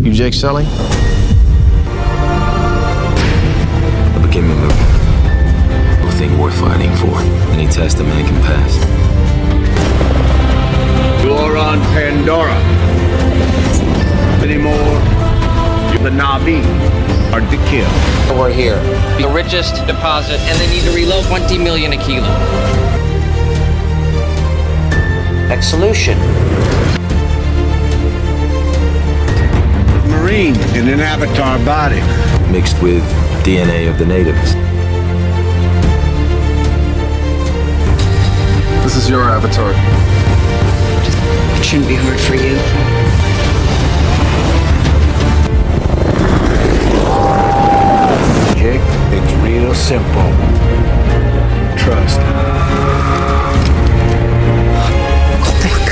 You Jake Sully? I became a thing worth fighting for. Any test a man can pass. You are on Pandora. Anymore, the navi are to kill. We're here. The richest deposit, and they need to reload 20 million a kilo. Next solution. Marine in an avatar body. Mixed with DNA of the natives. This is your avatar. It shouldn't be hard for you. Jake, it's real simple. Trust. Good luck.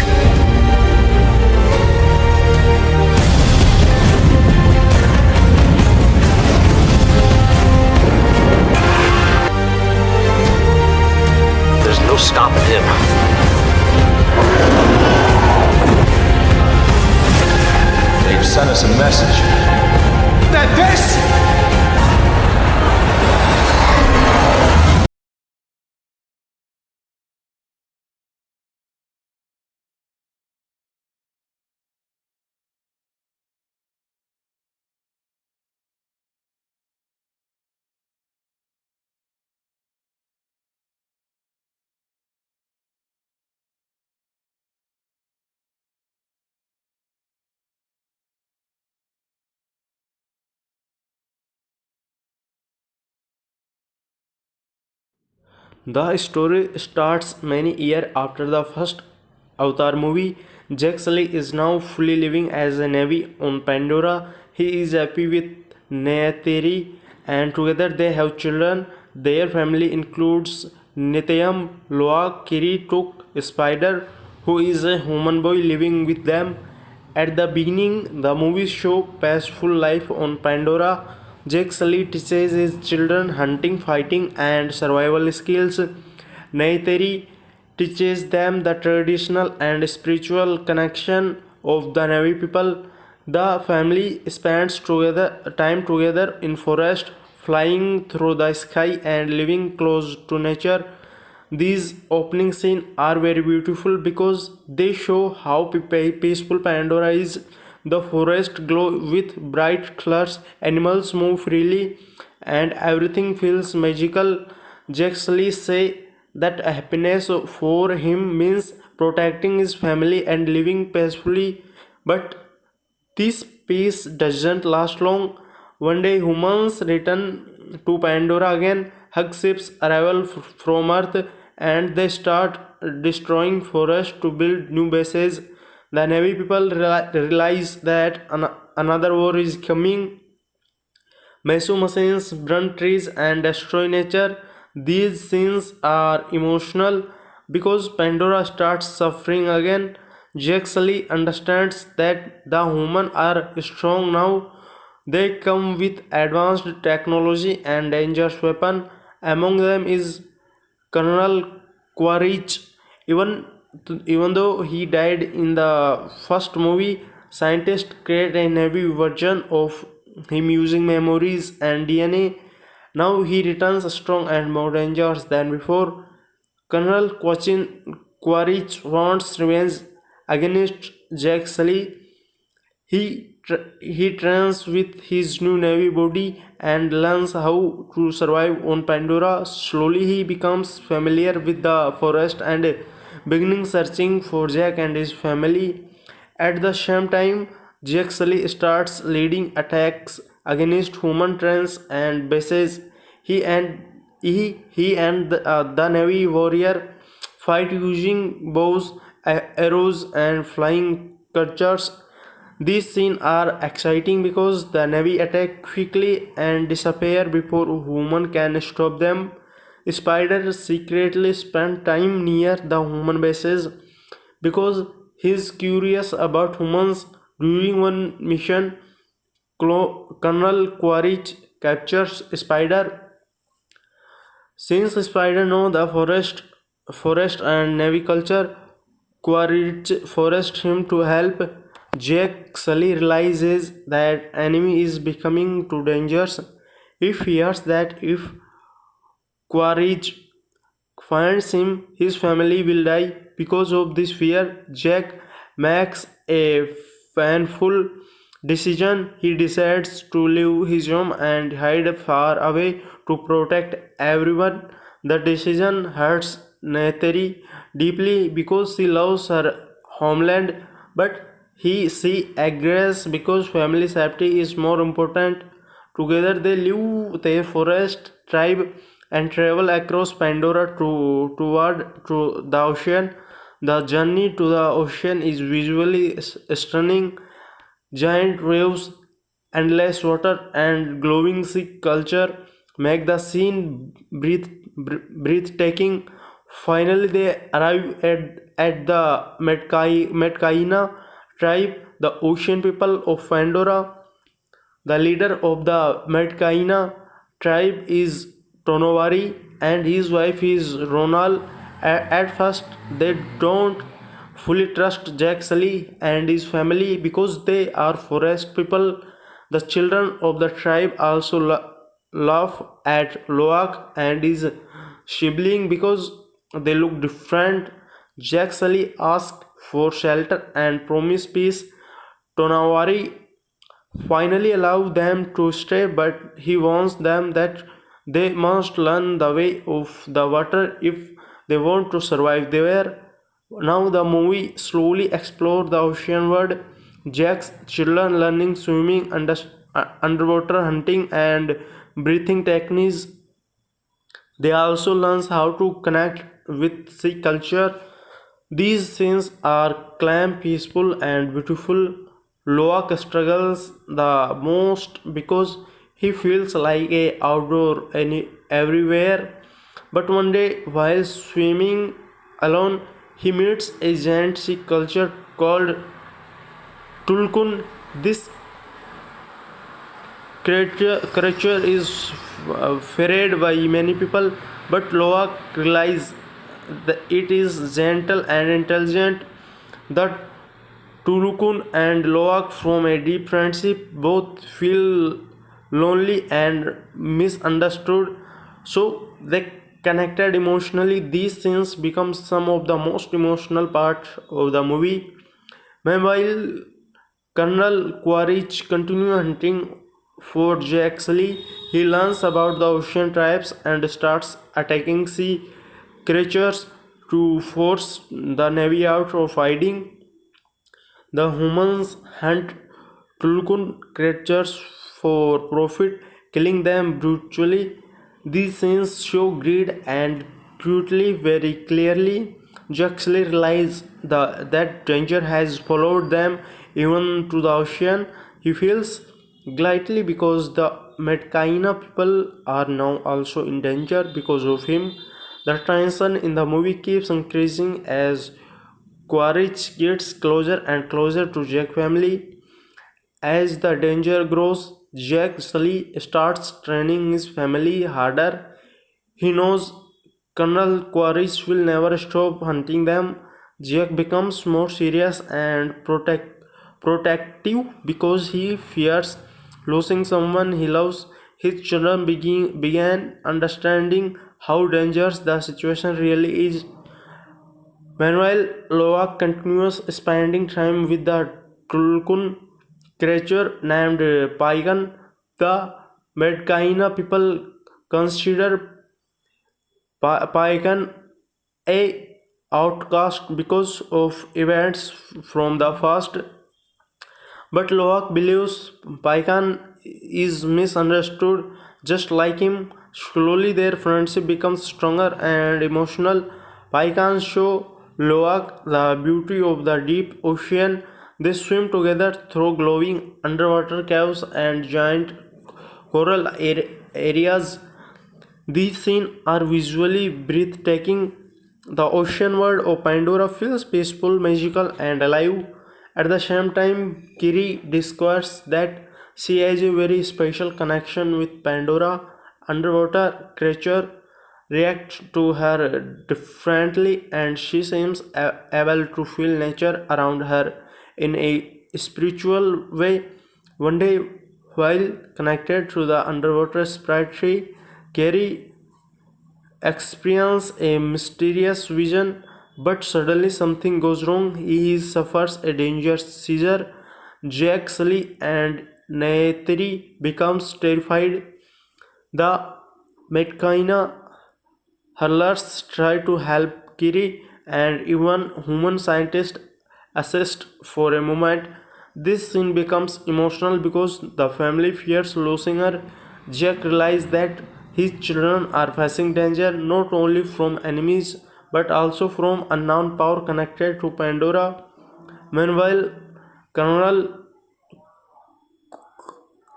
There's no stopping him. They've sent us a message. That this The story starts many years after the first Avatar movie. Jack Sully is now fully living as a Navy on Pandora. He is happy with Neyatiri and together they have children. Their family includes Nityam, Loa, Kiri, Tuk, Spider, who is a human boy living with them. At the beginning, the movie shows peaceful life on Pandora. Jake Sully teaches his children hunting, fighting, and survival skills. Neytiri teaches them the traditional and spiritual connection of the Navi people. The family spends time together in forest, flying through the sky and living close to nature. These opening scenes are very beautiful because they show how peaceful Pandora is. The forest glows with bright colors, animals move freely, and everything feels magical. Jack Sully say that happiness for him means protecting his family and living peacefully. But this peace doesn't last long. One day humans return to Pandora again, hug ships arrival from Earth, and they start destroying forests to build new bases. The Navy people realize that another war is coming. Massive machines burn trees and destroy nature. These scenes are emotional because Pandora starts suffering again. Jack Sully understands that the humans are strong now. They come with advanced technology and dangerous weapons. Among them is Colonel Quaritch. Even even though he died in the first movie, scientists create a Navy version of him using memories and DNA. Now he returns strong and more dangerous than before. Colonel Quaritch wants revenge against Jack Sully. He trains with his new Navy body and learns how to survive on Pandora. Slowly he becomes familiar with the forest and beginning searching for Jack and his family. At the same time, Jack Sully starts leading attacks against human trains and bases. He and the Navy warrior fight using bows, arrows, and flying creatures. These scenes are exciting because the Navy attack quickly and disappear before human can stop them. Spider secretly spent time near the human bases because he's curious about humans. During one mission, Colonel Quaritch captures Spider. Since Spider knows the forest and Navy culture, Quaritch forced him to help. Jack Sully realizes that enemy is becoming too dangerous. He fears that if Quaritch finds him, his family will die. Because of this fear, Jack makes a painful decision. He decides to leave his home and hide far away to protect everyone. The decision hurts Netheri deeply because she loves her homeland, but she agrees because family safety is more important. Together they leave their forest tribe and travel across Pandora to the ocean. The journey to the ocean is visually stunning. Giant waves, endless water, and glowing sea culture make the scene breathtaking. Finally, they arrive at the Metkaina tribe, the ocean people of Pandora. The leader of the Metkaina tribe is Tonovari and his wife is Ronal. At first, they don't fully trust Jack Sully and his family because they are forest people. The children of the tribe also laugh at Loak and his sibling because they look different. Jack Sully asks for shelter and promise peace. Tonawari finally allow them to stay, but he warns them that they must learn the way of the water if they want to survive there. Now the movie slowly explores the ocean world. Jack's children learning swimming, underwater hunting, and breathing techniques. They also learn how to connect with sea culture. These scenes are calm, peaceful, and beautiful. Loak struggles the most because he feels like a outdoor everywhere. But one day, while swimming alone, he meets a giant sea culture called Tulkun. This creature is feared by many people, but Loak realizes that it is gentle and intelligent. The Tulukun and Loak from a deep friendship both feel lonely and misunderstood, so they connected emotionally. These scenes become some of the most emotional part of the movie. Meanwhile, Colonel Quaritch continues hunting for Jack Sully. He learns about the ocean tribes and starts attacking sea creatures to force the Navy out of hiding. The humans hunt Tulkun creatures for profit, killing them brutally. These scenes show greed and cruelty very clearly. Juxley realizes that danger has followed them even to the ocean. He feels guilty because the Metkaina people are now also in danger because of him. The tension in the movie keeps increasing as Quaritch gets closer and closer to Jack family. As the danger grows, Jack Sully starts training his family harder. He knows Colonel Quaritch will never stop hunting them. Jack becomes more serious and protective because he fears losing someone he loves. His children began understanding how dangerous the situation really is. Meanwhile, Loak continues spending time with the Tulkun creature named Paigan. The Medkaina people consider Paigan a outcast because of events from the past, but Loak believes Paikan is misunderstood just like him. Slowly, their friendship becomes stronger and emotional. Paikans show Loak the beauty of the deep ocean. They swim together through glowing underwater caves and giant coral areas. These scenes are visually breathtaking. The ocean world of Pandora feels peaceful, magical, and alive. At the same time, Kiri discovers that she has a very special connection with Pandora. Underwater creature react to her differently, and she seems able to feel nature around her in a spiritual way. One day, while connected to the underwater sprite tree, Carrie experiences a mysterious vision, but suddenly something goes wrong. He suffers a dangerous seizure. Jack, Sully, and Neytiri becomes terrified. The Metkina hurlers try to help Kiri, and even human scientists assist for a moment. This scene becomes emotional because the family fears losing her. Jack realizes that his children are facing danger not only from enemies but also from unknown power connected to Pandora. Meanwhile, Colonel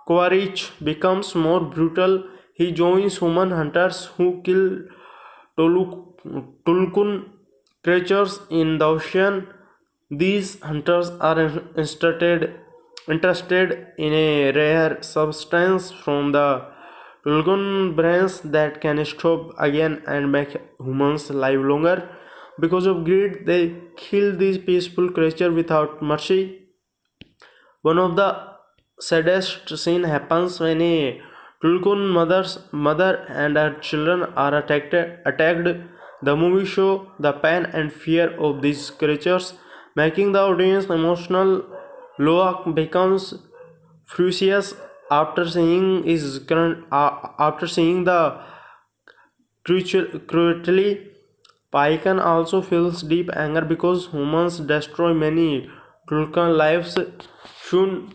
Quaritch becomes more brutal. He joins human hunters who kill Tulkun creatures in the ocean. These hunters are interested in a rare substance from the Tulkun brains that can stop again and make humans live longer. Because of greed, they kill these peaceful creatures without mercy. One of the saddest scene happens when a Tulkun mother and her children are attacked. The movie show the pain and fear of these creatures, making the audience emotional. Loak becomes furious after seeing the cruelty. Python also feels deep anger because humans destroy many Tulkan lives. Soon,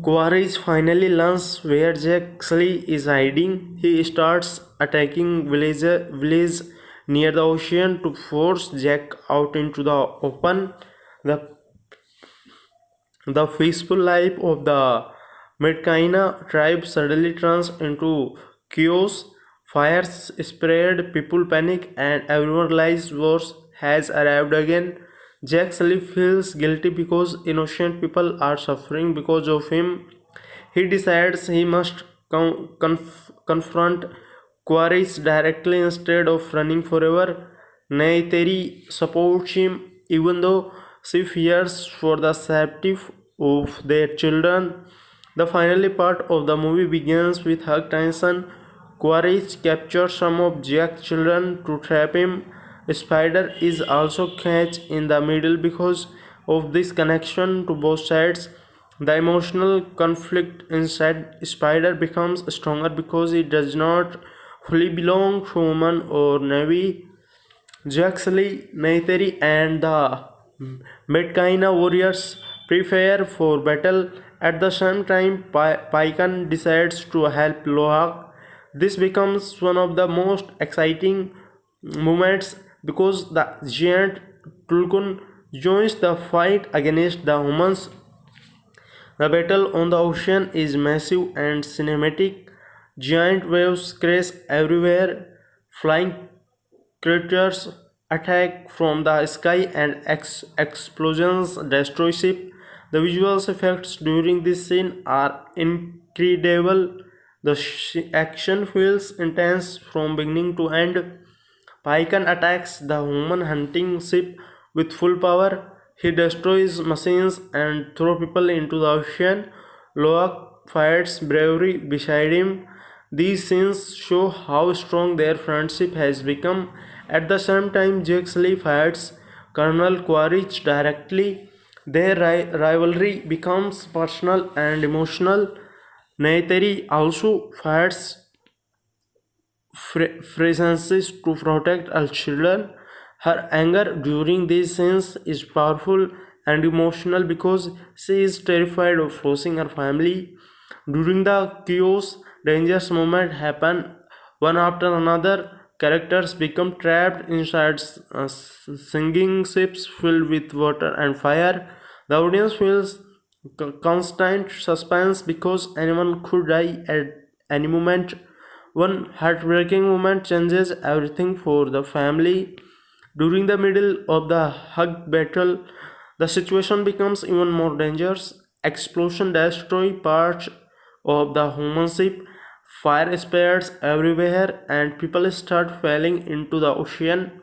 Quaritch finally learns where Jack Sully is hiding. He starts attacking villages near the ocean to force Jack out into the open. The, the peaceful life of the Medkaina tribe suddenly turns into chaos. Fires spread, people panic, and everyone realizes war has arrived again. Jack Sully feels guilty because innocent people are suffering because of him. He decides he must confront Quaritch directly instead of running forever. Neytiri supports him even though she fears for the safety of their children. The final part of the movie begins with high tension. Quaritch captures some of Jack's children to trap him. Spider is also catch in the middle because of this connection to both sides. The emotional conflict inside Spider becomes stronger because it does not fully belong to human or Navi. Jaxley, Neytiri, and the Medkaina warriors prepare for battle. At the same time, Paikan decides to help Lohak. This becomes one of the most exciting moments because the giant Tulkun joins the fight against the humans. The battle on the ocean is massive and cinematic. Giant waves crash everywhere, flying creatures attack from the sky, and explosions destroy ship. The visual effects during this scene are incredible. The action feels intense from beginning to end. Python attacks the human hunting ship with full power. He destroys machines and throws people into the ocean. Loak fights bravery beside him. These scenes show how strong their friendship has become. At the same time, Jake Lee fights Colonel Quaritch directly. Their rivalry becomes personal and emotional. Neytiri also fights phrases to protect her children. Her anger during these scenes is powerful and emotional because she is terrified of losing her family. During the chaos, dangerous moments happen one after another. Characters become trapped inside sinking ships filled with water and fire. The audience feels constant suspense because anyone could die at any moment. One heartbreaking moment changes everything for the family. During the middle of the hug battle, the situation becomes even more dangerous. Explosion destroy parts of the human ship, fire spreads everywhere, and people start falling into the ocean.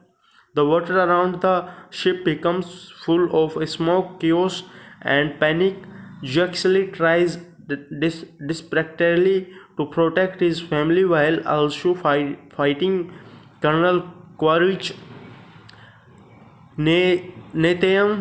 The water around the ship becomes full of smoke, chaos, and panic. Jaxley tries desperately to protect his family while also fighting Colonel Quaritch. Nathaniel,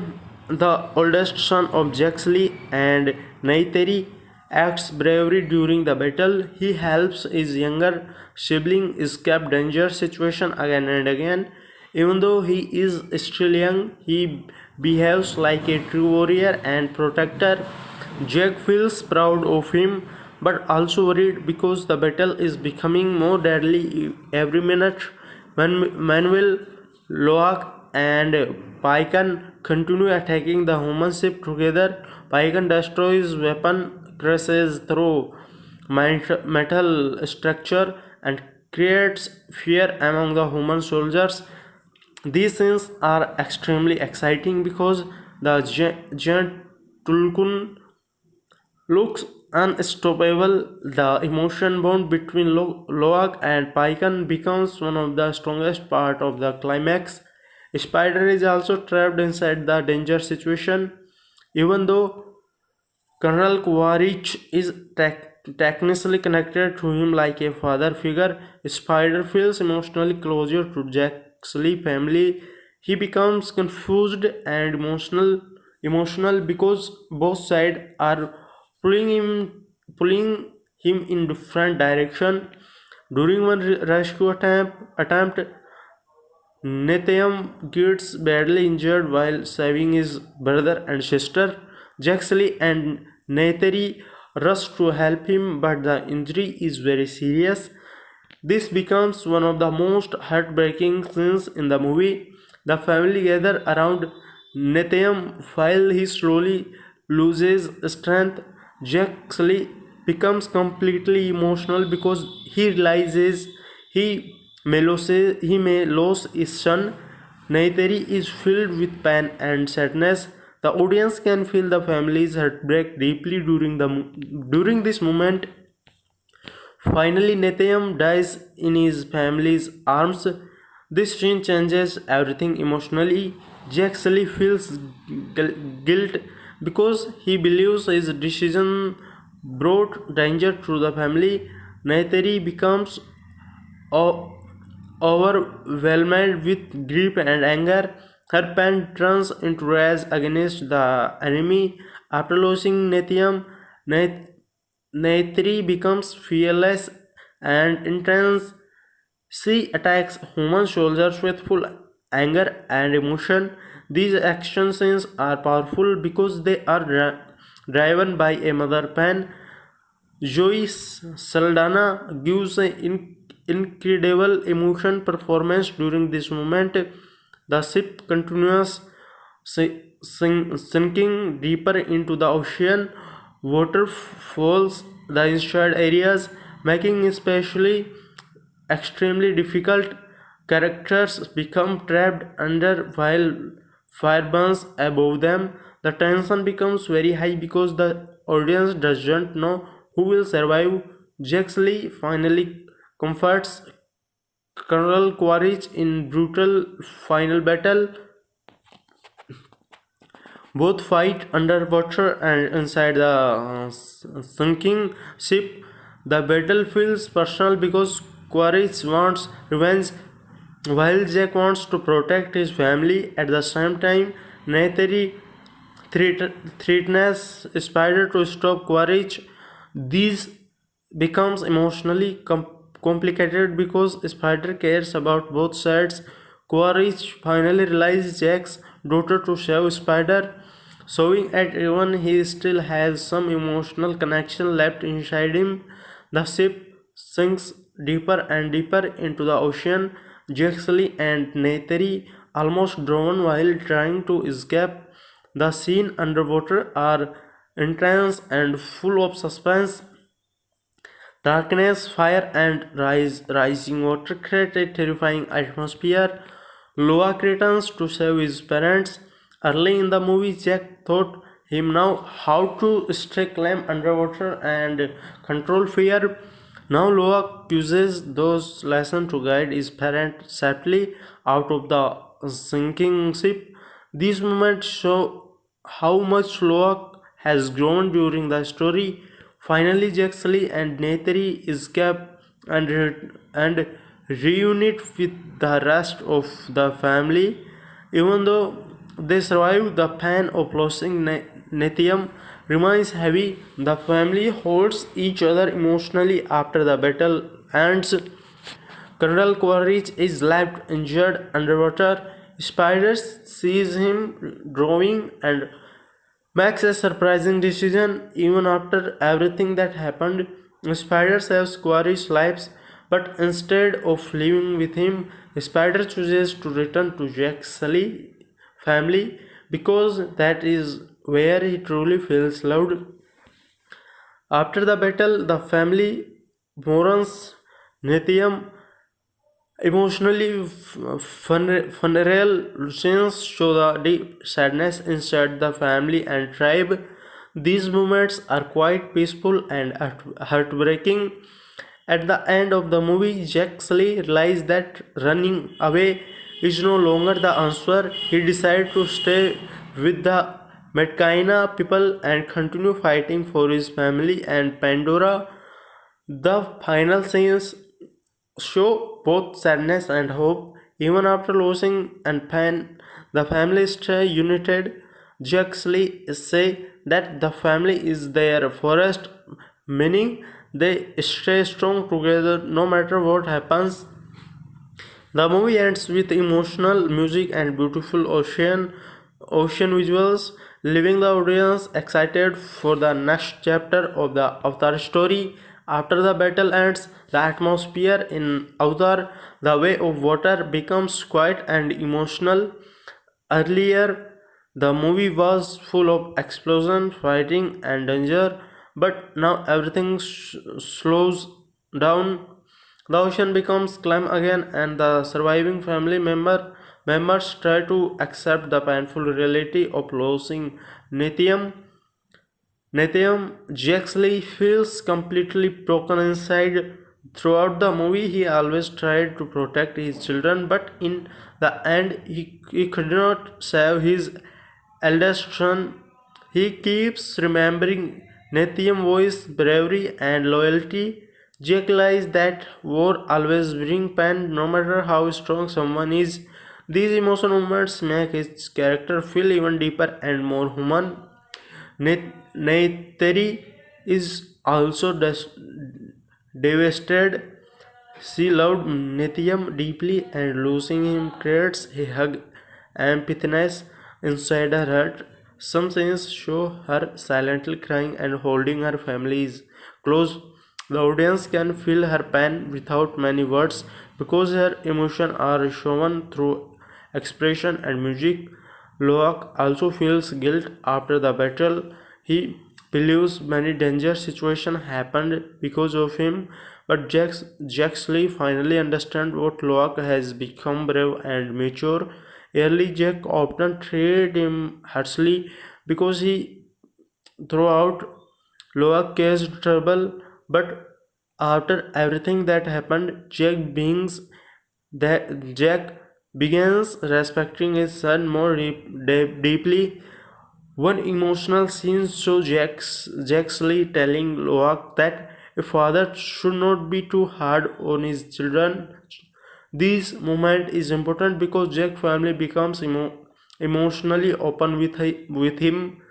the oldest son of Jaxley and Neythiri, acts bravery during the battle. He helps his younger sibling escape dangerous situation again and again. Even though he is still young, he behaves like a true warrior and protector. Jack feels proud of him but also worried because the battle is becoming more deadly every minute. When Manuel, Loak, and Pycan continue attacking the human ship together. Pycan destroys weapon, crashes through metal structure, and creates fear among the human soldiers. These scenes are extremely exciting because the giant Tulkun looks unstoppable. The emotion bond between Loak and Pycan becomes one of the strongest part of the climax. Spider is also trapped inside the danger situation. Even though Colonel Quaritch is technically connected to him like a father figure, Spider feels emotionally closer to Jaxley family. He becomes confused and emotional because both sides are pulling him in different direction. During one rescue attempt Nathaniel gets badly injured while saving his brother and sister. Jaxley and Neythiri rush to help him, but the injury is very serious. This becomes one of the most heartbreaking scenes in the movie. The family gather around Nathaniel while he slowly loses strength. Jaxley becomes completely emotional because he realizes he may lose his son. Neythiri is filled with pain and sadness. The audience can feel the family's heartbreak deeply during this moment. Finally, Nathaniel dies in his family's arms. This scene changes everything emotionally. Jaxley feels guilt because he believes his decision brought danger to the family. Neythiri becomes overwhelmed with grief and anger. Her pain turns into rage against the enemy. After losing Nathaniel, Neythiri becomes fearless and intense. She attacks human soldiers with full anger and emotion. These action scenes are powerful because they are driven by a mother pain. Zoe Saldaña gives an incredible emotion performance during this moment. The ship continues sinking deeper into the ocean. Water falls the inside areas, making especially extremely difficult. Characters become trapped under while fire burns above them. The tension becomes very high because the audience doesn't know who will survive. Jaxley finally comforts Colonel Quaritch in brutal final battle. Both fight underwater and inside the sinking ship. The battle feels personal because Quaritch wants revenge while Jack wants to protect his family. At the same time, Neythiri threatens Spider to stop Quaritch. This becomes emotionally complicated because Spider cares about both sides. Quaritch finally realizes Jack's daughter to save Spider, showing at everyone he still has some emotional connection left inside him. The ship sinks deeper and deeper into the ocean. Jaxley and Neythiri almost drown while trying to escape. The scene underwater are intense and full of suspense. Darkness, fire, and rising water create a terrifying atmosphere. Loak returns to save his parents. Early in the movie, Jack taught him now how to stay calm underwater and control fear. Now Loak uses those lessons to guide his parents safely out of the sinking ship. These moments show how much Loak has grown during the story. Finally, Jaxley and Netheri escape and reunite with the rest of the family. Even though they survive, the pain of losing Nethium remains heavy. The family holds each other emotionally after the battle ends. Colonel Quaritch is left injured underwater. Spiders sees him drowning and makes a surprising decision even after everything that happened. Spider saves Quaritch's lives, but instead of living with him, Spider chooses to return to Jack's Sully family because that is where he truly feels loved. After the battle, the family mourns Nethium emotionally. Funeral scenes show the deep sadness inside the family and tribe. These moments are quite peaceful and heartbreaking. At the end of the movie, Jack Sully realizes that running away is no longer the answer. He decided to stay with the Metkaina people and continue fighting for his family and Pandora. The final scenes show both sadness and hope. Even after losing and pain, the family stay united. Jaxley say that the family is their forest, meaning they stay strong together no matter what happens. The movie ends with emotional music and beautiful ocean visuals, leaving the audience excited for the next chapter of the Avatar story. After the battle ends, the atmosphere in Avatar, the Way of Water, becomes quiet and emotional. Earlier, the movie was full of explosion, fighting, and danger, but now everything slows down. The ocean becomes calm again, and the surviving members try to accept the painful reality of losing Nathium. Jaxley feels completely broken inside. Throughout the movie, he always tried to protect his children, but in the end, he could not save his eldest son. He keeps remembering Nathium's voice, bravery, and loyalty. Jack realizes that war always brings pain, no matter how strong someone is. These emotional moments make his character feel even deeper and more human. Neytiri is also devastated. She loved Nithium deeply, and losing him creates a hug emptiness inside her heart. Some scenes show her silently crying and holding her family's close. The audience can feel her pain without many words because her emotions are shown through expression and music. Loak also feels guilt after the battle. He believes many dangerous situations happened because of him, but Jaxley finally understands what Loak has become brave and mature. Early Jack often treated him harshly because he throughout Loak caused trouble, but after everything that happened, Jack begins respecting his son more deeply. One emotional scene shows Jaxley telling Loak that a father should not be too hard on his children. This moment is important because Jack's family becomes emotionally open with him.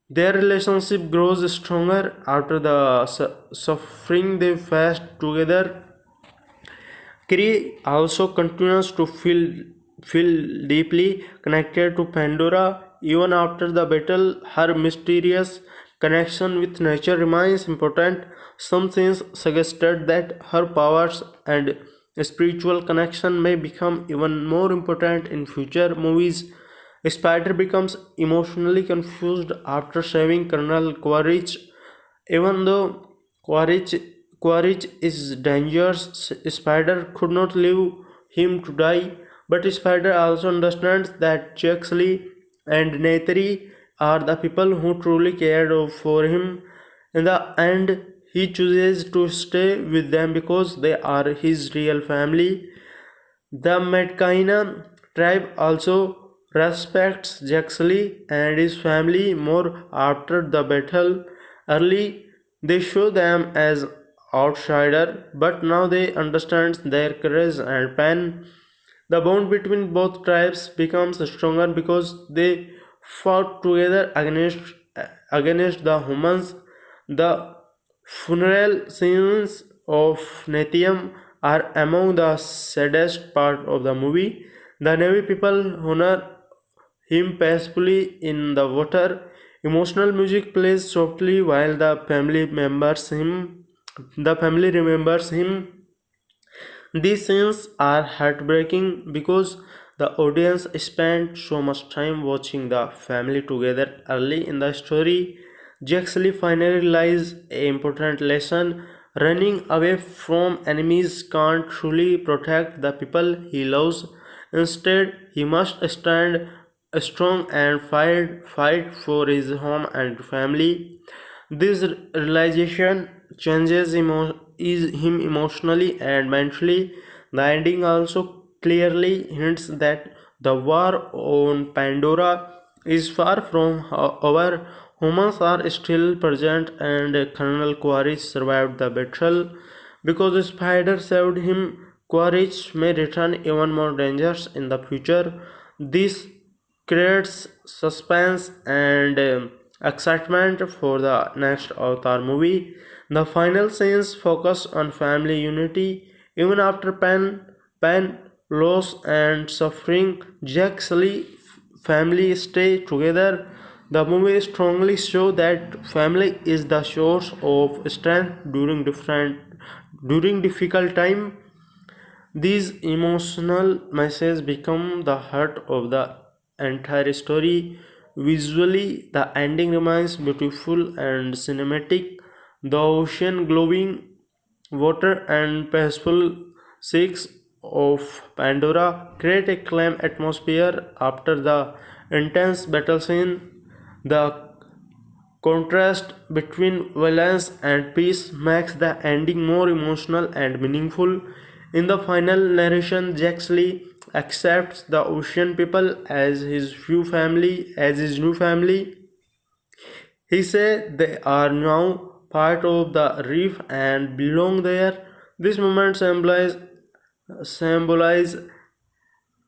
Their relationship grows stronger after the suffering they faced together. Kree also continues to feel deeply connected to Pandora. Even after the battle, her mysterious connection with nature remains important. Some things suggested that her powers and spiritual connection may become even more important in future movies. Spider becomes emotionally confused after saving Colonel Quaritch. Even though Quaritch, Quaritch is dangerous, Spider could not leave him to die. But Spider also understands that Jaxley and Neytiri are the people who truly cared for him. In the end, he chooses to stay with them because they are his real family. The Metkaina tribe also respects Jaxley and his family more after the battle. Early, they show them as outsider, but now they understand their courage and pain. The bond between both tribes becomes stronger because they fought together against the humans. The funeral scenes of Nathium are among the saddest part of the movie. The Navy people honor him peacefully in the water. Emotional music plays softly while the family remembers him. These scenes are heartbreaking because the audience spent so much time watching the family together early in the story. Jaxley finally realizes an important lesson. Running away from enemies can't truly protect the people he loves. Instead, he must stand strong and fight for his home and family. This realization him emotionally and mentally. The ending also clearly hints that the war on Pandora is far from over. Humans are still present, and Colonel Quaritch survived the battle. Because the spider saved him, Quaritch may return even more dangerous in the future. This creates suspense and excitement for the next Avatar movie. The final scenes focus on family unity. Even after pain, loss, and suffering, Jack Sully family stay together. The movie strongly shows that family is the source of strength during difficult time. These emotional messages become the heart of the entire story. Visually, the ending remains beautiful and cinematic. The ocean glowing, water and peaceful seas of Pandora create a calm atmosphere after the intense battle scene. The contrast between violence and peace makes the ending more emotional and meaningful. In the final narration, Jaxley accepts the ocean people as his new family. He said they are now part of the reef and belong there. This moment symbolize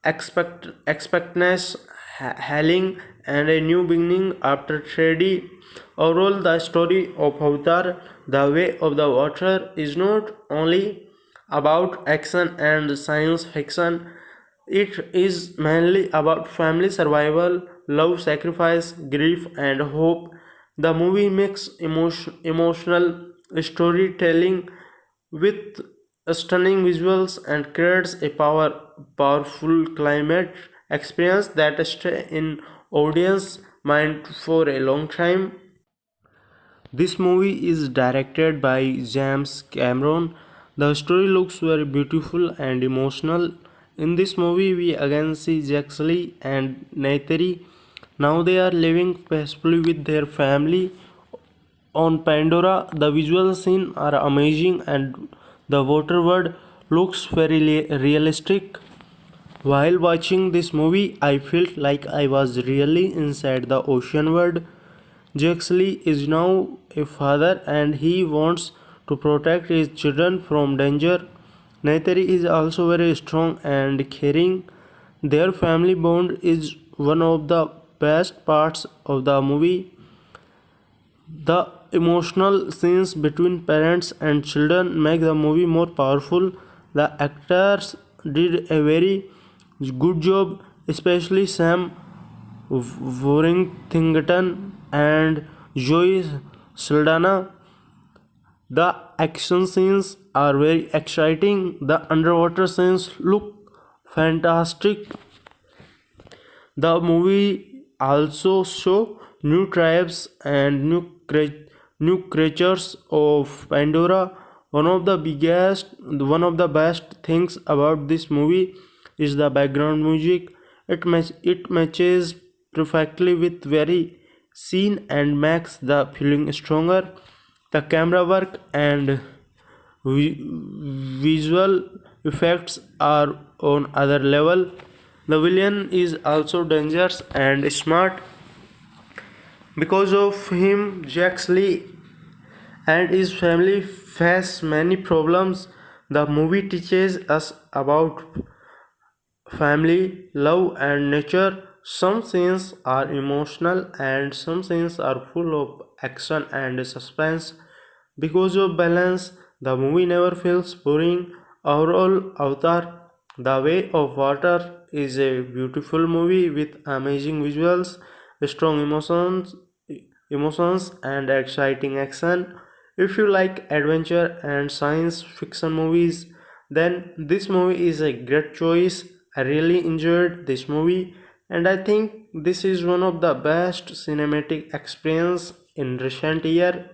expectness, healing, and a new beginning after tragedy. Overall, the story of Avatar, The Way of the Water, is not only about action and science fiction, it is mainly about family survival, love, sacrifice, grief, and hope. The movie makes emotional storytelling with stunning visuals and creates a powerful climate experience that stay in audience mind for a long time. This movie is directed by James Cameron. The story looks very beautiful and emotional. In this movie, we again see Jaxley and Neytiri. Now they are living peacefully with their family on Pandora. The visual scenes are amazing and the water world looks very realistic. While watching this movie, I felt like I was really inside the ocean world. Jaxley is now a father and he wants to protect his children from danger. Neytiri is also very strong and caring. Their family bond is one of the best parts of the movie. The emotional scenes between parents and children make the movie more powerful. The actors did a very good job, especially Sam Worthington and Zoe Saldaña. The action scenes are very exciting. The underwater scenes look fantastic. The movie also show new tribes and new creatures of Pandora. One of the best things about this movie is the background music. It matches perfectly with very scene and makes the feeling stronger. The camera work and visual effects are on other level. The villain is also dangerous and smart. Because of him, Jack Lee and his family face many problems. The movie teaches us about family, love, and nature. Some scenes are emotional and some scenes are full of action and suspense. Because of balance, the movie never feels boring. Overall, Avatar, The Way of Water is a beautiful movie with amazing visuals, strong emotions and exciting action. If you like adventure and science fiction movies, then this movie is a great choice. I really enjoyed this movie and I think this is one of the best cinematic experience in recent year.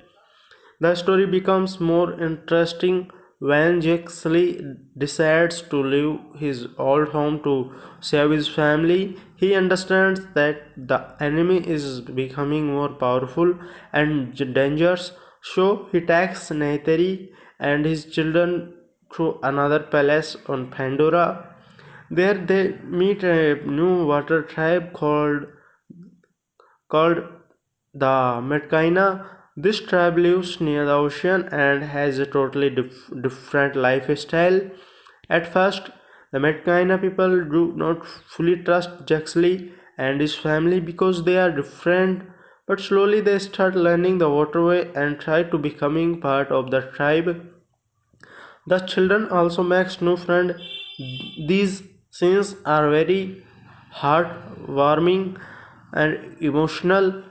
The story becomes more interesting when Jake Sully decides to leave his old home to save his family. He understands that the enemy is becoming more powerful and dangerous, so he takes Neytiri and his children to another palace on Pandora. There they meet a new water tribe called the Metkaina. This tribe lives near the ocean and has a totally different lifestyle. At first, the Metkaina people do not fully trust Jaxley and his family because they are different, but slowly they start learning the waterway and try to becoming part of the tribe. The children also makes new friend. These scenes are very heartwarming and emotional.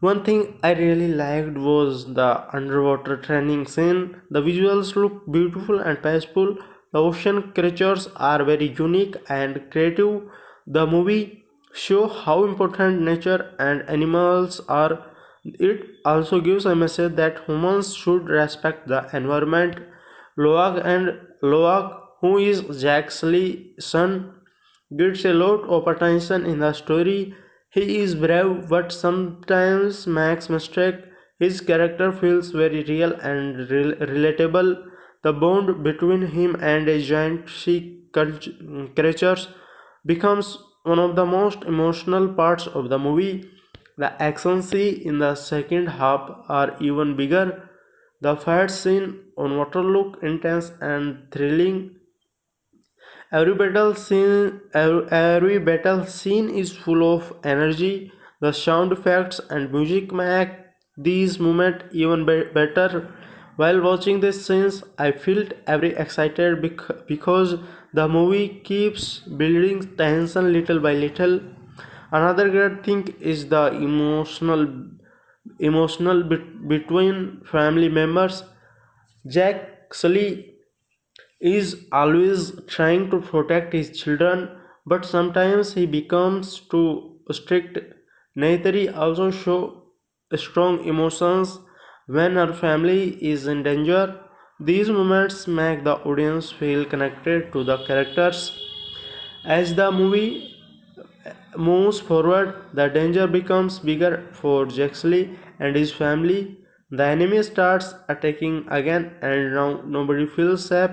One thing I really liked was the underwater training scene. The visuals look beautiful and peaceful. The ocean creatures are very unique and creative. The movie show how important nature and animals are. It also gives a message that humans should respect the environment. Loak, who is Jack Sully's son, gets a lot of attention in the story. He is brave but sometimes makes mistake. His character feels very real and relatable. The bond between him and a giant creature becomes one of the most emotional parts of the movie. The action scene in the second half are even bigger. The fight scene on water look intense and thrilling. Every battle scene is full of energy. The sound effects and music make these moments even better. While watching these scenes, I felt very excited because the movie keeps building tension little by little. Another great thing is the between family members. Jack Sully is always trying to protect his children, but sometimes he becomes too strict. Neytiri also show strong emotions when her family is in danger. These moments make the audience feel connected to the characters. As the movie moves forward, the danger becomes bigger for Jaxley and his family. The enemy starts attacking again, and now nobody feels safe.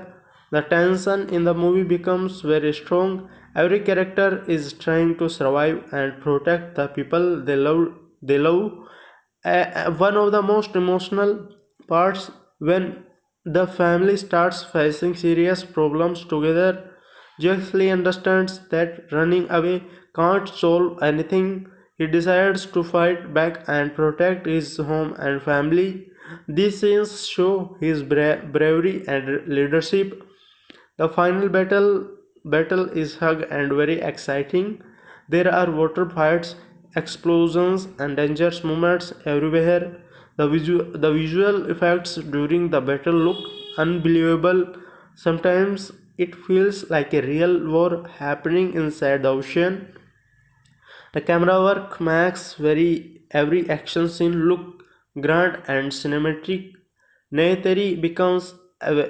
The tension in the movie becomes very strong. Every character is trying to survive and protect the people they love. One of the most emotional parts when the family starts facing serious problems together. Jack Lee understands that running away can't solve anything. He decides to fight back and protect his home and family. These scenes show his bravery and leadership. The final battle is hug and very exciting. There are water fights, explosions, and dangerous moments everywhere. The visual effects during the battle look unbelievable. Sometimes it feels like a real war happening inside the ocean. The camera work makes every action scene look grand and cinematic. Neytiri becomes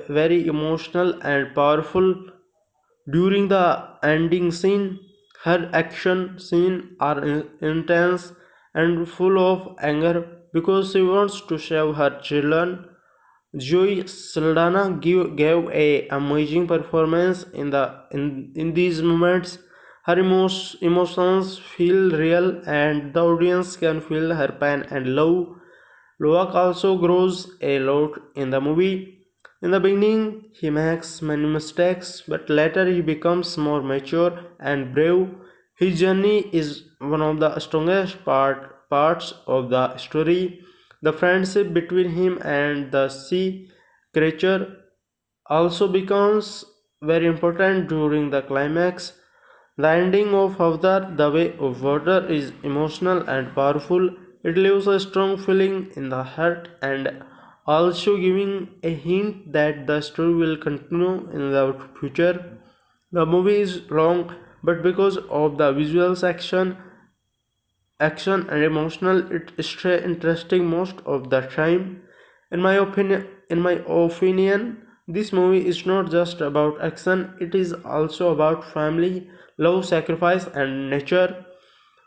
very emotional and powerful during the ending scene. Her action scenes are intense and full of anger because she wants to save her children. Zoe Saldaña gave a amazing performance in these moments. Her emotions feel real and the audience can feel her pain and love. Loak also grows a lot in the movie. In the beginning, he makes many mistakes, but later he becomes more mature and brave. His journey is one of the strongest parts of the story. The friendship between him and the sea creature also becomes very important during the climax. The ending of Avatar, The Way of Water, is emotional and powerful. It leaves a strong feeling in the heart and also giving a hint that the story will continue in the future. The movie is long, but because of the visual action and emotional, it stays interesting most of the time. In my opinion, this movie is not just about action, it is also about family, love, sacrifice and nature.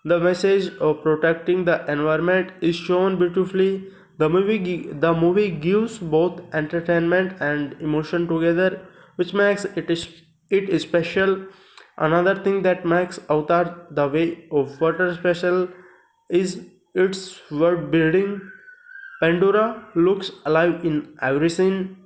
The message of protecting the environment is shown beautifully. The movie gives both entertainment and emotion together, which makes it special. Another thing that makes Avatar The Way of Water special is its world building. Pandora looks alive in every scene.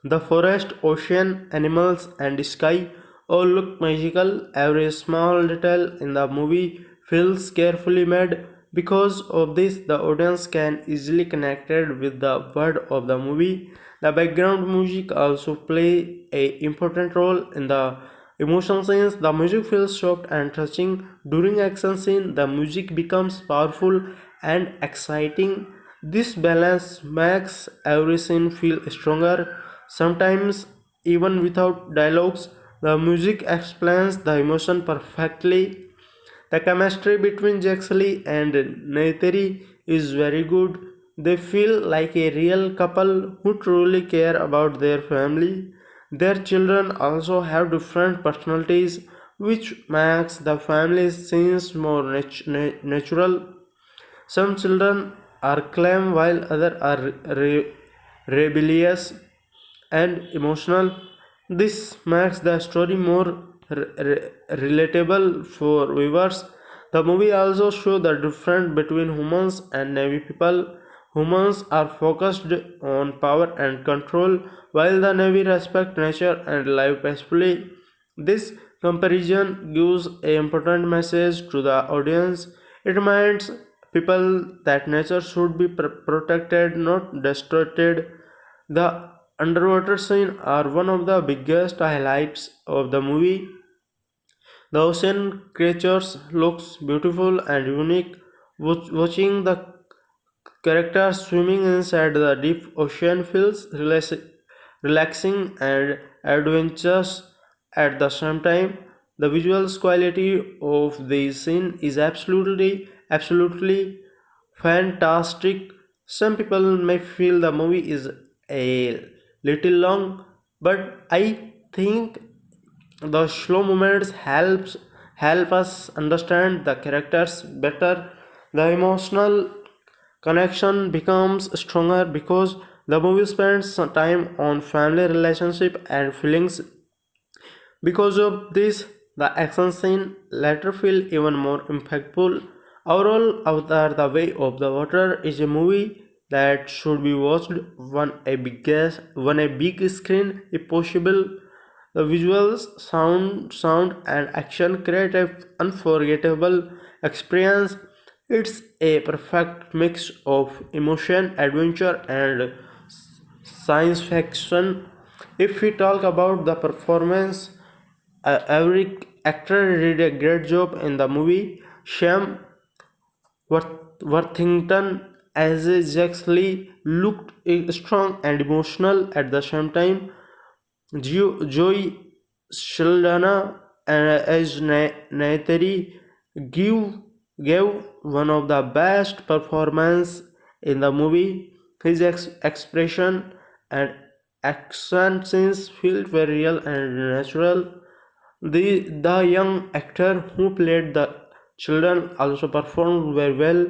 The forest, ocean, animals, and sky all look magical. Every small detail in the movie feels carefully made. Because of this, the audience can easily connect with the world of the movie. The background music also play a important role in the emotion scenes. The music feels soft and touching. During action scene, the music becomes powerful and exciting. This balance makes every scene feel stronger. Sometimes, even without dialogues, the music explains the emotion perfectly. The chemistry between Jaxley and Neythiri is very good. They feel like a real couple who truly care about their family. Their children also have different personalities, which makes the family scenes more natural. Some children are calm while others are rebellious and emotional. This makes the story more relatable for viewers. The movie also shows the difference between humans and Navy people. Humans are focused on power and control, while the Navy respect nature and live peacefully. This comparison gives an important message to the audience. It reminds people that nature should be protected, not destroyed. The underwater scenes are one of the biggest highlights of the movie. The ocean creatures looks beautiful and unique. Watching the characters swimming inside the deep ocean feels relaxing and adventurous at the same time. The visual quality of the scene is absolutely fantastic. Some people may feel the movie is a little long, but I think the slow moments help us understand the characters better. The emotional connection becomes stronger because the movie spends some time on family relationship and feelings. Because of this, the action scene later feel even more impactful. Overall, Avatar: The Way of the Water is a movie that should be watched on a big screen if possible. The visuals, sound, and action create an unforgettable experience. It's a perfect mix of emotion, adventure, and science fiction. If we talk about the performance, every actor did a great job in the movie. Sham Worthington as a Jax Lee looked strong and emotional at the same time. Zoe Saldaña as Neythiri give, gave one of the best performances in the movie. His expression and action scenes felt very real and natural. The young actor who played the children also performed very well,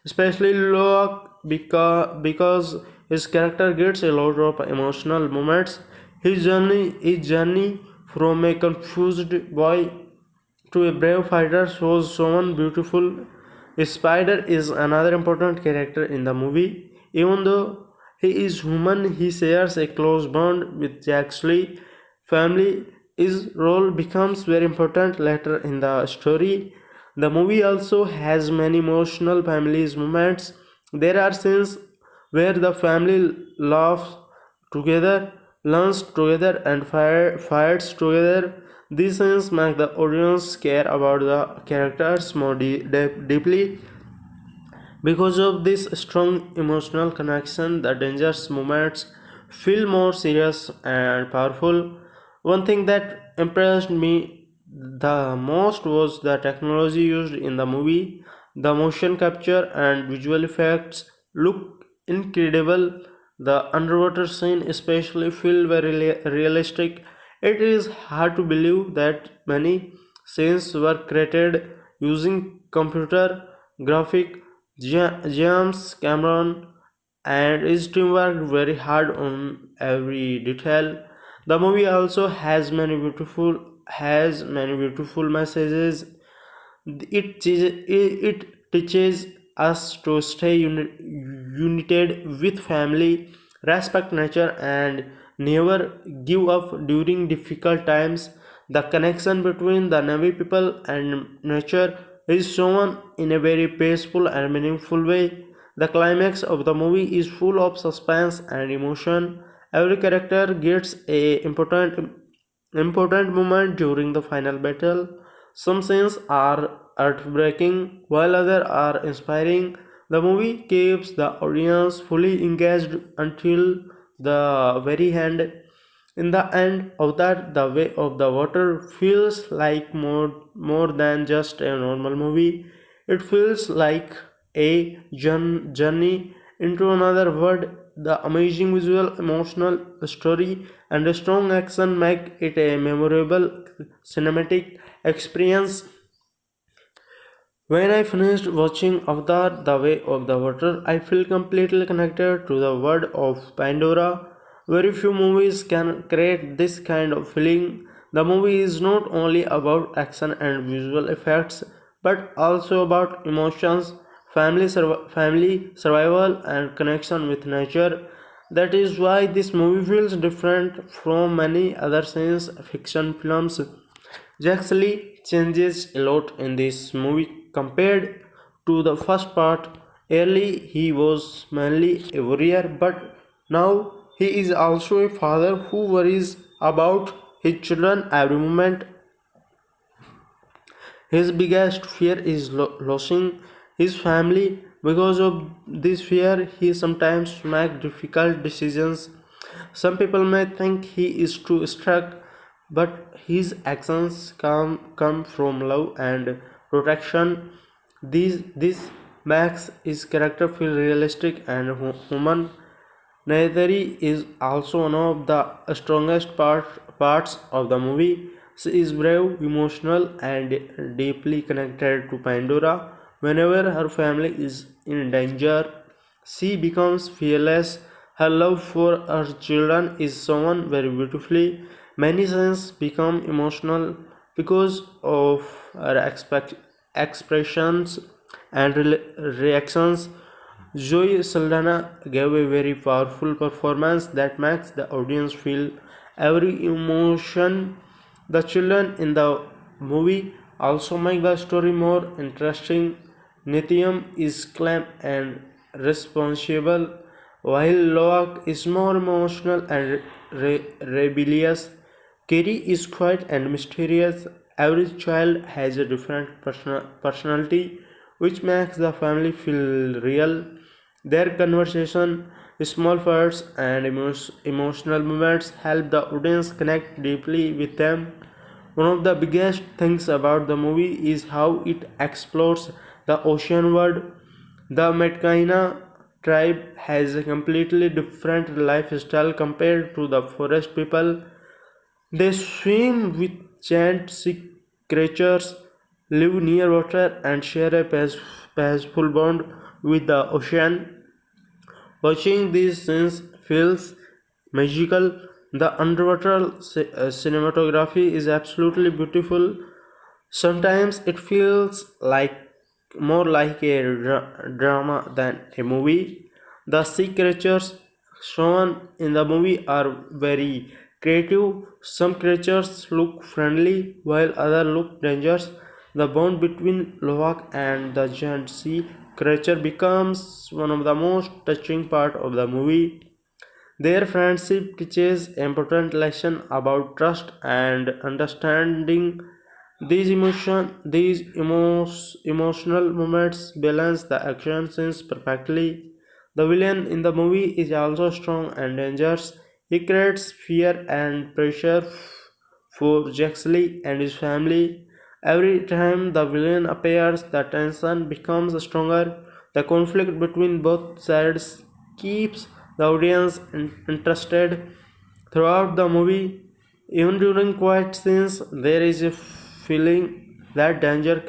especially Loak because his character gets a lot of emotional moments. His journey from a confused boy to a brave fighter shows someone beautiful. Spider is another important character in the movie. Even though he is human, he shares a close bond with Jack's Lee family. His role becomes very important later in the story. The movie also has many emotional families moments. There are scenes where the family laughs together, learns together, and fights together. These scenes make the audience care about the characters more deeply. Because of this strong emotional connection, the dangerous moments feel more serious and powerful. One thing that impressed me the most was the technology used in the movie. The motion capture and visual effects look incredible. The underwater scene especially feel very realistic. It is hard to believe that many scenes were created using computer graphic. James Cameron and his team worked very hard on every detail. The movie also has many beautiful messages. It teaches us to stay united with family, respect nature, and never give up during difficult times. The connection between the Navy people and nature is shown in a very peaceful and meaningful way. The climax of the movie is full of suspense and emotion. Every character gets a important moment during the final battle. Some scenes are heartbreaking, while others are inspiring. The movie keeps the audience fully engaged until the very end. In the end of that, The Way of the Water feels like more than just a normal movie. It feels like a journey into another world. The amazing visual, emotional story, and the strong action make it a memorable cinematic experience. When I finished watching Avatar The Way of the Water, I feel completely connected to the world of Pandora. Very few movies can create this kind of feeling. The movie is not only about action and visual effects, but also about emotions, family survival, and connection with nature. That is why this movie feels different from many other science fiction films. Jack Lee changes a lot in this movie compared to the first part. Early he was mainly a warrior, but now he is also a father who worries about his children every moment. His biggest fear is losing his family. Because of this fear, he sometimes makes difficult decisions. Some people may think he is too strict, but his actions come from love and protection. This makes his character feel realistic and human. Naitari is also one of the strongest parts of the movie. She is brave, emotional, and deeply connected to Pandora. Whenever her family is in danger, she becomes fearless. Her love for her children is shown very beautifully. Many scenes become emotional because of her expressions and reactions. Zoe Saldaña gave a very powerful performance that makes the audience feel every emotion. The children in the movie also make the story more interesting. Nithium is calm and responsible, while Loak is more emotional and rebellious. Kerry is quiet and mysterious. Every child has a different personality, which makes the family feel real. Their conversation, small fights, and emotional moments help the audience connect deeply with them. One of the biggest things about the movie is how it explores the ocean world. The Metkaina tribe has a completely different lifestyle compared to the forest people. They swim with giant sea creatures, live near water, and share a peaceful bond with the ocean. Watching these scenes feels magical. The underwater cinematography is absolutely beautiful. Sometimes it feels like more like a drama than a movie. The sea creatures shown in the movie are very creative. Some creatures look friendly while others look dangerous. The bond between Lovak and the giant sea creature becomes one of the most touching part of the movie. Their friendship teaches important lesson about trust and understanding. Emotional moments balance the action scenes perfectly. The villain in the movie is also strong and dangerous. He creates fear and pressure for Jaxley and his family. Every time the villain appears, the tension becomes stronger. The conflict between both sides keeps the audience interested throughout the movie. Even during quiet scenes, there is a feeling that danger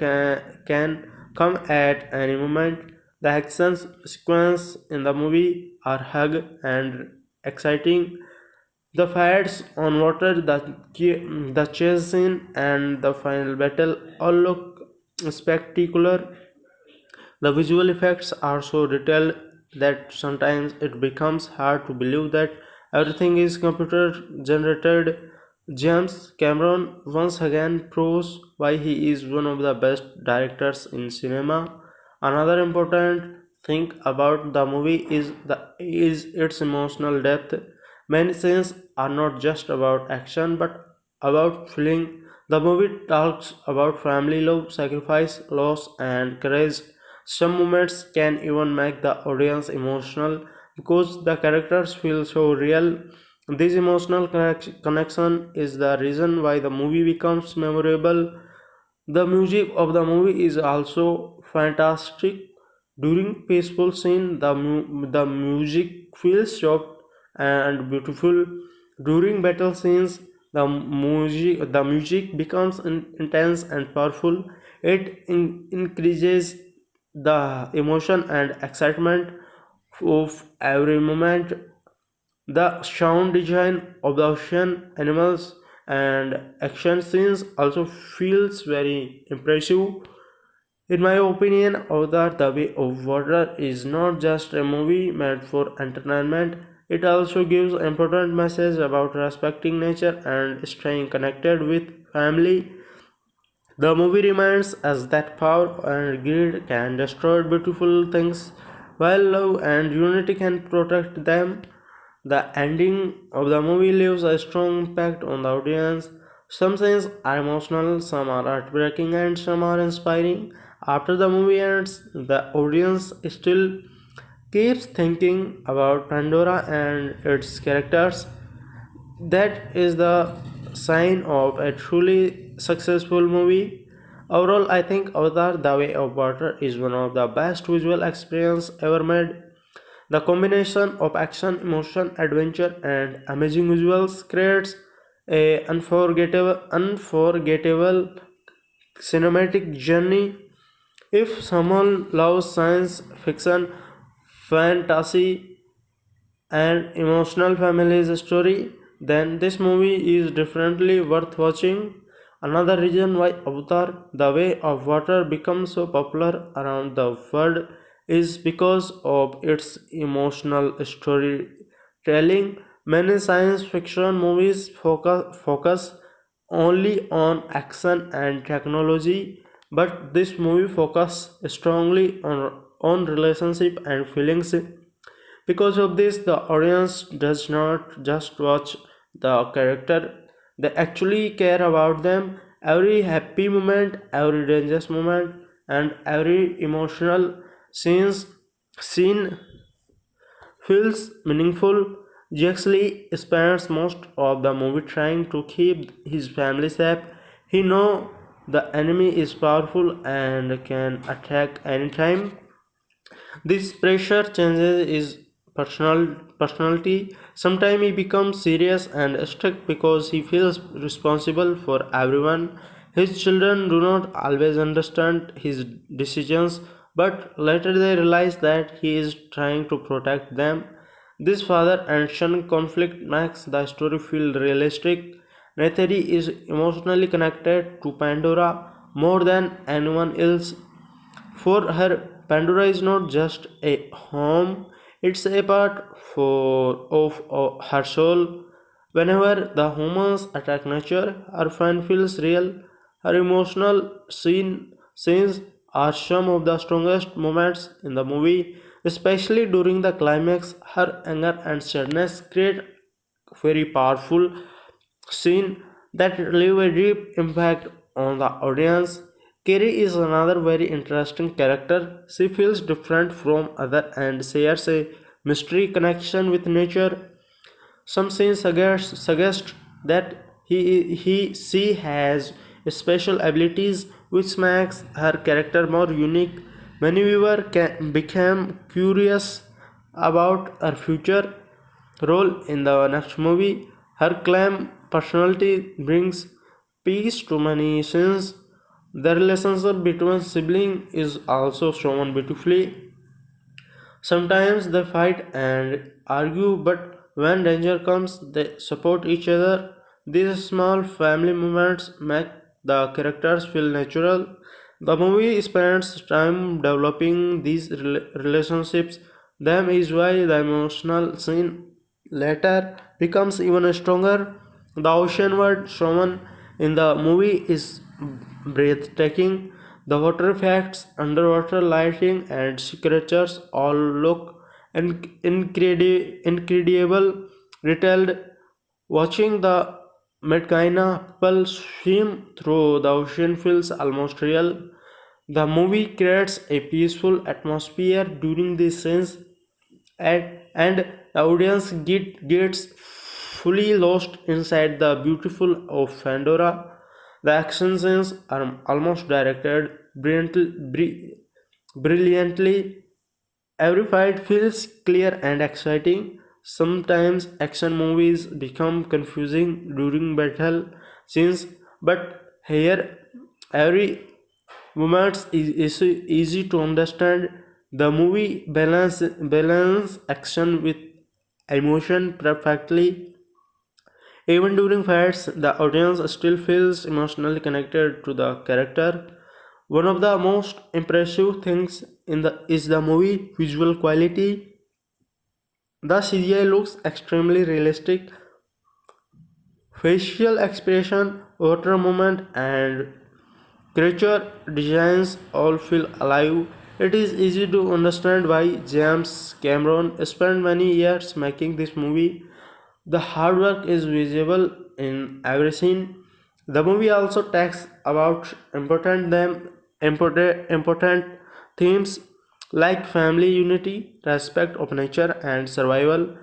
can come at any moment. The action sequences in the movie are hug and exciting. The fights on water, the chase scene, and the final battle all look spectacular. The visual effects are so detailed that sometimes it becomes hard to believe that everything is computer generated. James Cameron once again proves why he is one of the best directors in cinema. Another important thing about the movie is its emotional depth. Many scenes are not just about action but about feeling. The movie talks about family love, sacrifice, loss, and courage. Some moments can even make the audience emotional because the characters feel so real. This emotional connection is the reason why the movie becomes memorable. The music of the movie is also fantastic. During peaceful scene, the music feels soft and beautiful. During battle scenes, the music becomes intense and powerful. It increases the emotion and excitement of every moment. The sound design of the ocean animals and action scenes also feels very impressive. In my opinion, Avatar The Way of Water is not just a movie meant for entertainment, it also gives important message about respecting nature and staying connected with family. The movie reminds us that power and greed can destroy beautiful things, while love and unity can protect them. The ending of the movie leaves a strong impact on the audience. Some scenes are emotional, some are heartbreaking, and some are inspiring. After the movie ends, the audience still keeps thinking about Pandora and its characters. That is the sign of a truly successful movie. Overall, I think Avatar The Way of Water is one of the best visual experience ever made. The combination of action, emotion, adventure, and amazing visuals creates a unforgettable cinematic journey. If someone loves science fiction, fantasy, and emotional family's story, then this movie is definitely worth watching. Another reason why Avatar The Way of Water becomes so popular around the world is because of its emotional storytelling. Many science fiction movies focus only on action and technology, but this movie focuses strongly on relationship and feelings. Because of this, the audience does not just watch the character, they actually care about them. Every happy moment, every dangerous moment, and every emotional scenes, scene feels meaningful. Jaxley spends most of the movie trying to keep his family safe. He knows the enemy is powerful and can attack anytime. This pressure changes his personality. Sometimes he becomes serious and strict because he feels responsible for everyone. His children do not always understand his decisions, but later they realize that he is trying to protect them. This father and son conflict makes the story feel realistic. Netheri is emotionally connected to Pandora, more than anyone else. For her, Pandora is not just a home, it's a part of her soul. Whenever the humans attack nature, her friend feels real. Her scenes are some of the strongest moments in the movie, especially during the climax. Her anger and sadness create very powerful scene that leave a deep impact on the audience. Carrie is another very interesting character. She feels different from other and shares a mystery connection with nature. Some scenes suggest that she has special abilities which makes her character more unique. Many viewers became curious about her future role in the next movie. Her calm personality brings peace to many scenes. The relationship between siblings is also shown beautifully. Sometimes they fight and argue, but when danger comes, they support each other. These small family moments make the characters feel natural. The movie spends time developing these relationships. Them is why the emotional scene later becomes even stronger. The ocean world shown in the movie is breathtaking. The water effects, underwater lighting, and creatures all look incredible. Retailed, watching the Medina people swim through the ocean feels almost real. The movie creates a peaceful atmosphere during these scenes, and the audience gets fully lost inside the beautiful of Pandora. The action scenes are almost directed brilliantly. Every fight feels clear and exciting. Sometimes action movies become confusing during battle scenes, but here every movement is easy to understand. The movie balance action with emotion perfectly. Even during fights, the audience still feels emotionally connected to the character. One of the most impressive things is the movie visual quality. The CGI looks extremely realistic. Facial expression, water movement, and creature designs all feel alive. It is easy to understand why James Cameron spent many years making this movie. The hard work is visible in every scene. The movie also talks about important themes like family unity, respect of nature, and survival.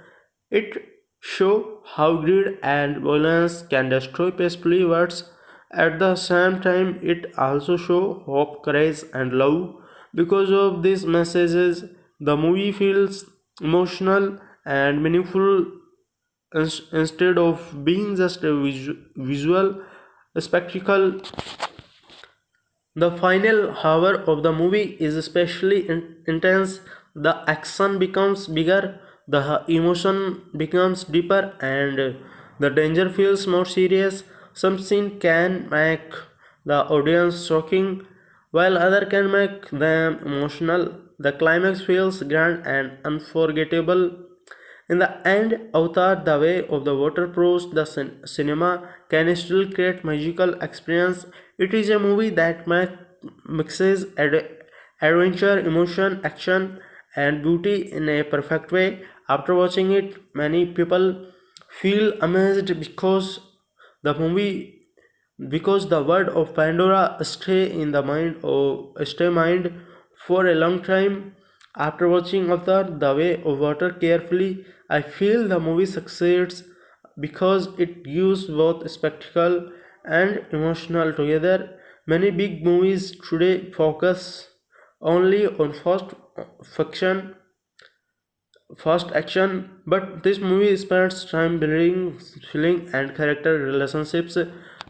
It show how greed and violence can destroy peacefully words. At the same time, it also show hope, courage, and love. Because of these messages, the movie feels emotional and meaningful instead of being just a visual spectacle. The final hour of the movie is especially intense. The action becomes bigger, the emotion becomes deeper, and the danger feels more serious. Some scene can make the audience shocking, while other can make them emotional. The climax feels grand and unforgettable. In the end, Avatar, the way of the water proves the cinema can still create magical experience. It is a movie that mixes adventure, emotion, action, and beauty in a perfect way. After watching it, many people feel amazed the movie because the word of Pandora stay mind for a long time. After watching Avatar The Way of Water carefully, I feel the movie succeeds because it gives both spectacle and emotional together. Many big movies today focus only on fiction fast action, but this movie spends time building feeling and character relationships.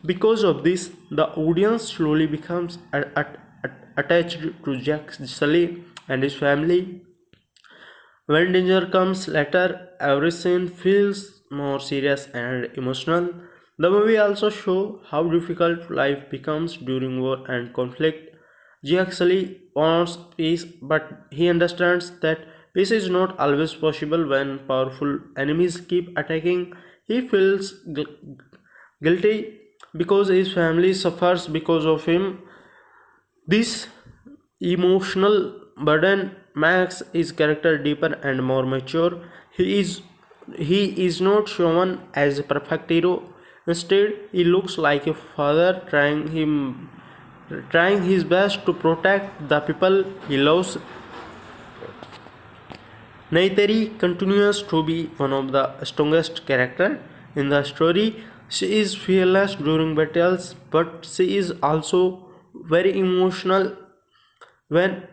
Because of this, the audience slowly becomes attached to Jack Sully and his family. When danger comes later, every scene feels more serious and emotional. The movie also shows how difficult life becomes during war and conflict. Jack Sully wants peace, but he understands that peace is not always possible when powerful enemies keep attacking. He feels guilty because his family suffers because of him. This emotional burden makes his character deeper and more mature. He is he is not shown as a perfect hero. Instead, he looks like a father trying his best to protect the people he loves. Naiteri continues to be one of the strongest characters in the story. She is fearless during battles, but she is also very emotional when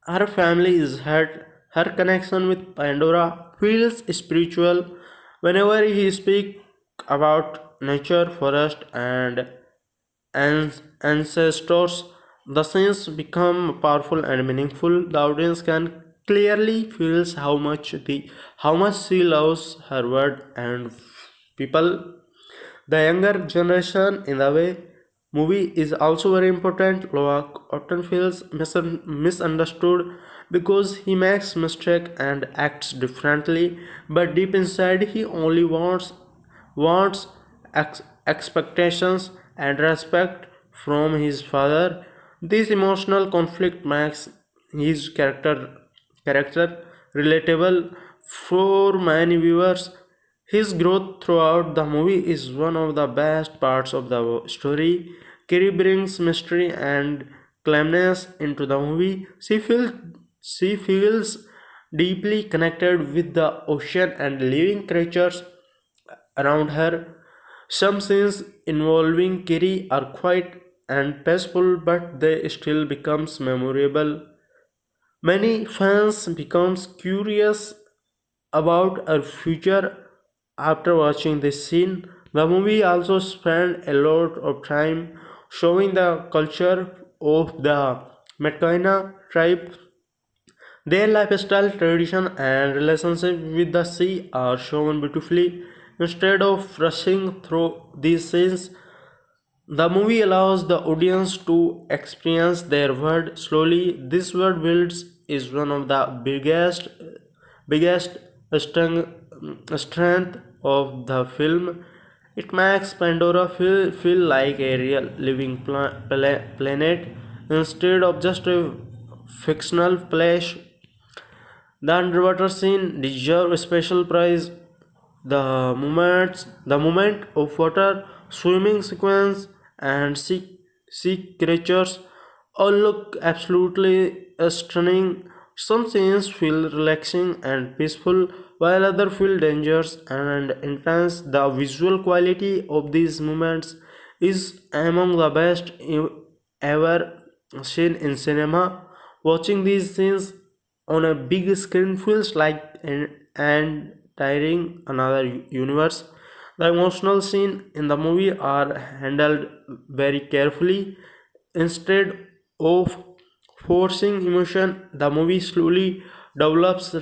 her family is hurt. Her connection with Pandora feels spiritual. Whenever he speaks about nature, forest, and ancestors, the scenes become powerful and meaningful. The audience can clearly feels how much she loves her word and people. The younger generation in the way movie is also very important. Loak often feels misunderstood because he makes mistake and acts differently, but deep inside he only wants expectations and respect from his father. This emotional conflict makes his character relatable for many viewers. His growth throughout the movie is one of the best parts of the story. Carrie brings mystery and calmness into the movie. She feels deeply connected with the ocean and living creatures around her. Some scenes involving Carrie are quiet and peaceful, but they still becomes memorable. Many fans becomes curious about her future after watching this scene. The movie also spent a lot of time showing the culture of the Metkaina tribe. Their lifestyle, tradition, and relationship with the sea are shown beautifully. Instead of rushing through these scenes, the movie allows the audience to experience their world slowly. This world builds is one of the biggest strength of the film. It makes Pandora feel like a real living planet instead of just a fictional place. The underwater scene deserve a special prize. The moment of water, swimming sequence, and sea creatures all look absolutely stunning. Some scenes feel relaxing and peaceful, while others feel dangerous and intense. The visual quality of these moments is among the best ever seen in cinema. Watching these scenes on a big screen feels like an entering another universe. The emotional scenes in the movie are handled very carefully. Instead of forcing emotion, the movie slowly develops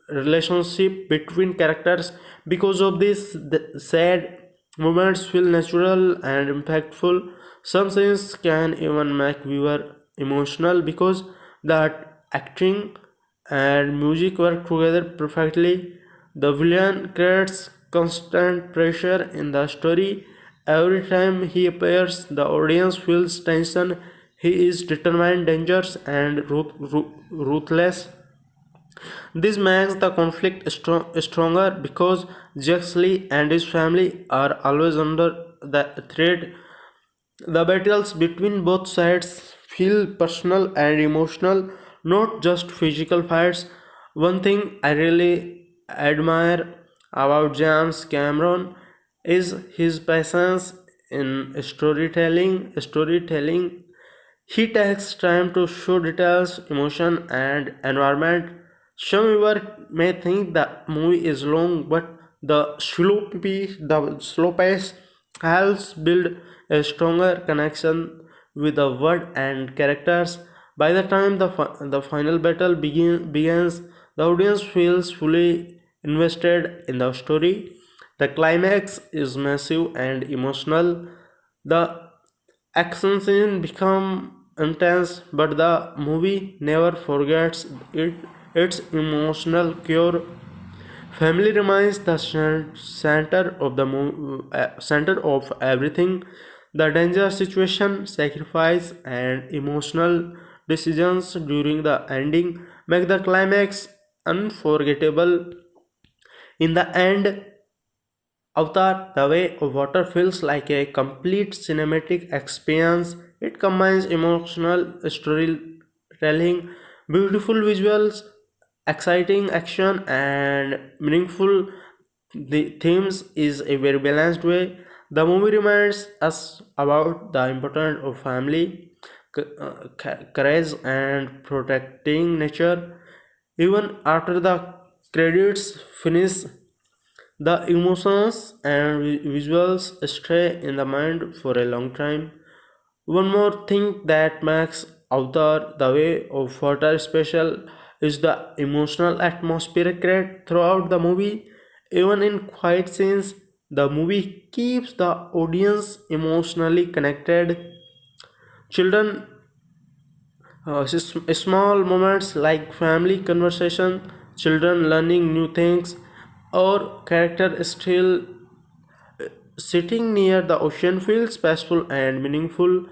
relationship between characters. Because of this, the sad moments feel natural and impactful. Some scenes can even make viewer emotional because that acting and music work together perfectly. The villain creates constant pressure in the story. Every time he appears, the audience feels tension. He is determined, dangerous, and ruthless. This makes the conflict stronger because Jaxley and his family are always under the threat. The battles between both sides feel personal and emotional, not just physical fights. One thing I really admire about James Cameron is his patience in storytelling. He takes time to show details, emotion, and environment. Some viewer may think the movie is long, but the slow pace helps build a stronger connection with the world and characters. By the time the final battle begins, the audience feels fully invested in the story. The climax is massive and emotional. The action scenes become intense, but the movie never forgets its emotional core. Family remains the center of everything. The danger situation, sacrifice, and emotional decisions during the ending make the climax unforgettable. In the end, Avatar, The Way of Water feels like a complete cinematic experience. It combines emotional storytelling, beautiful visuals, exciting action, and meaningful themes is a very balanced way. The movie reminds us about the importance of family, courage, and protecting nature. Even after the credits finish, the emotions and visuals stay in the mind for a long time. One more thing that makes Avatar The Way of Water special is the emotional atmosphere created throughout the movie. Even in quiet scenes, the movie keeps the audience emotionally connected. Children, small moments like family conversation, children learning new things, or character still sitting near the ocean feels peaceful and meaningful.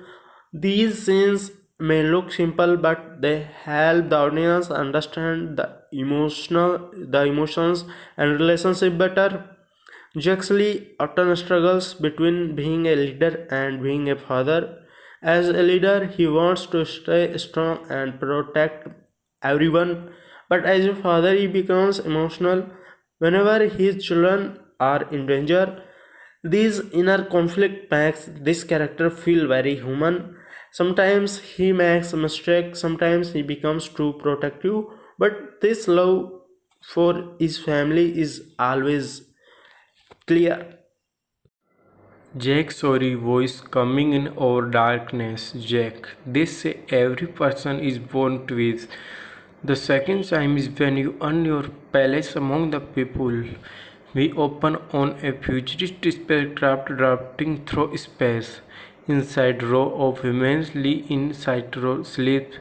These scenes may look simple, but they help the audience understand the emotions and relationship better. Jack Lee often struggles between being a leader and being a father. As a leader, he wants to stay strong and protect everyone, but as a father, he becomes emotional whenever his children are in danger. This inner conflict makes this character feel very human. Sometimes he makes a mistake, sometimes he becomes too protective, but this love for his family is always clear. Jack's sorry voice coming in our darkness. Jack. They say every person is born with. The second time is when you earn your place among the people. We open on a futuristic spacecraft drafting through space. Inside row of women lie inside row sleep.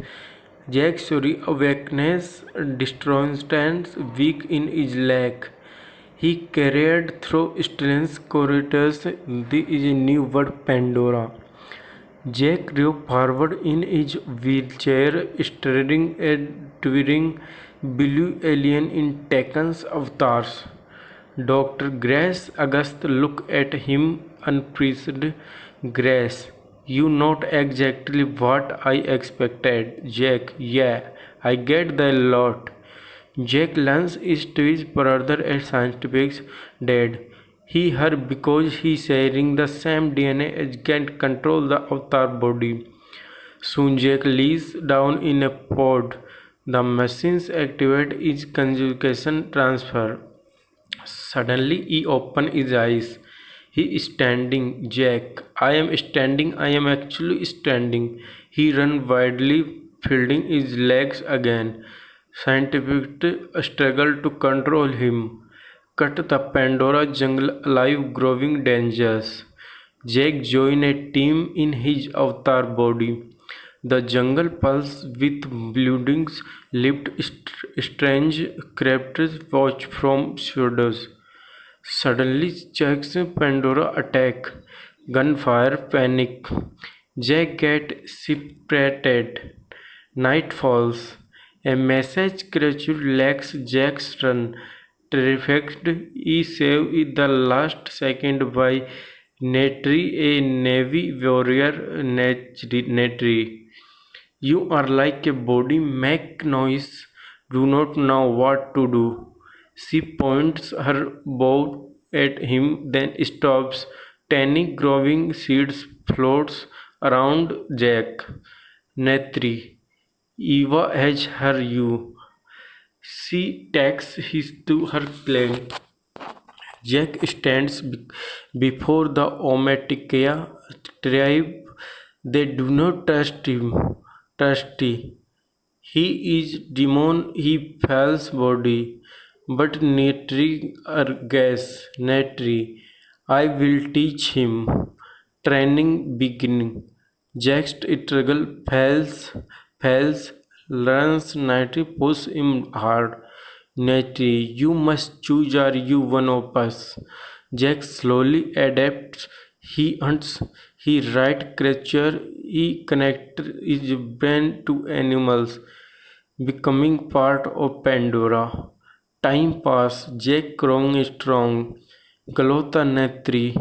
Jack sorry awakens, distortions weak in his leg. He carried through strange corridors. There is a new word Pandora. Jack drove forward in his wheelchair, staring at towering blue alien in Tekken's avatars. Dr. Grace August looked at him unprecedented. Grace, you not exactly what I expected. Jack, yeah, I get the lot. Jack learns is to his brother a scientific dad. He her because he sharing the same DNA as can control the avatar body. Soon Jack lays down in a pod. The machines activate his conjugation transfer. Suddenly he opens his eyes. He is standing. Jack, I am standing. I am actually standing. He ran wildly, fielding his legs again. Scientific struggle to control him. Cut the Pandora jungle alive, growing dangers. Jack joined a team in his avatar body. The jungle pulses with buildings lived strange creatures watch from shadows. Suddenly checks Pandora attack. Gunfire panic. Jack gets separated. Night falls. A message creature lacks Jack's run. Terrified, he saved the last second by Netri, a navy warrior Netri. You are like a body, make noise, do not know what to do. She points her bow at him, then stops. Tiny growing seeds floats around Jack. Netri, Eva has her you. She takes his to her plane. Jack stands before the Ometikea tribe. They do not trust him. Trusty. He is demon, he falls body. But Netri argues, Netri, I will teach him. Training beginning. Jack's struggle fails, learns Netri push him hard. Netri, you must choose, are you one of us? Jack slowly adapts. He hunts, he writes creature, he connects his brain to animals, becoming part of Pandora. Time passed, Jack growing strong. Galota Netri.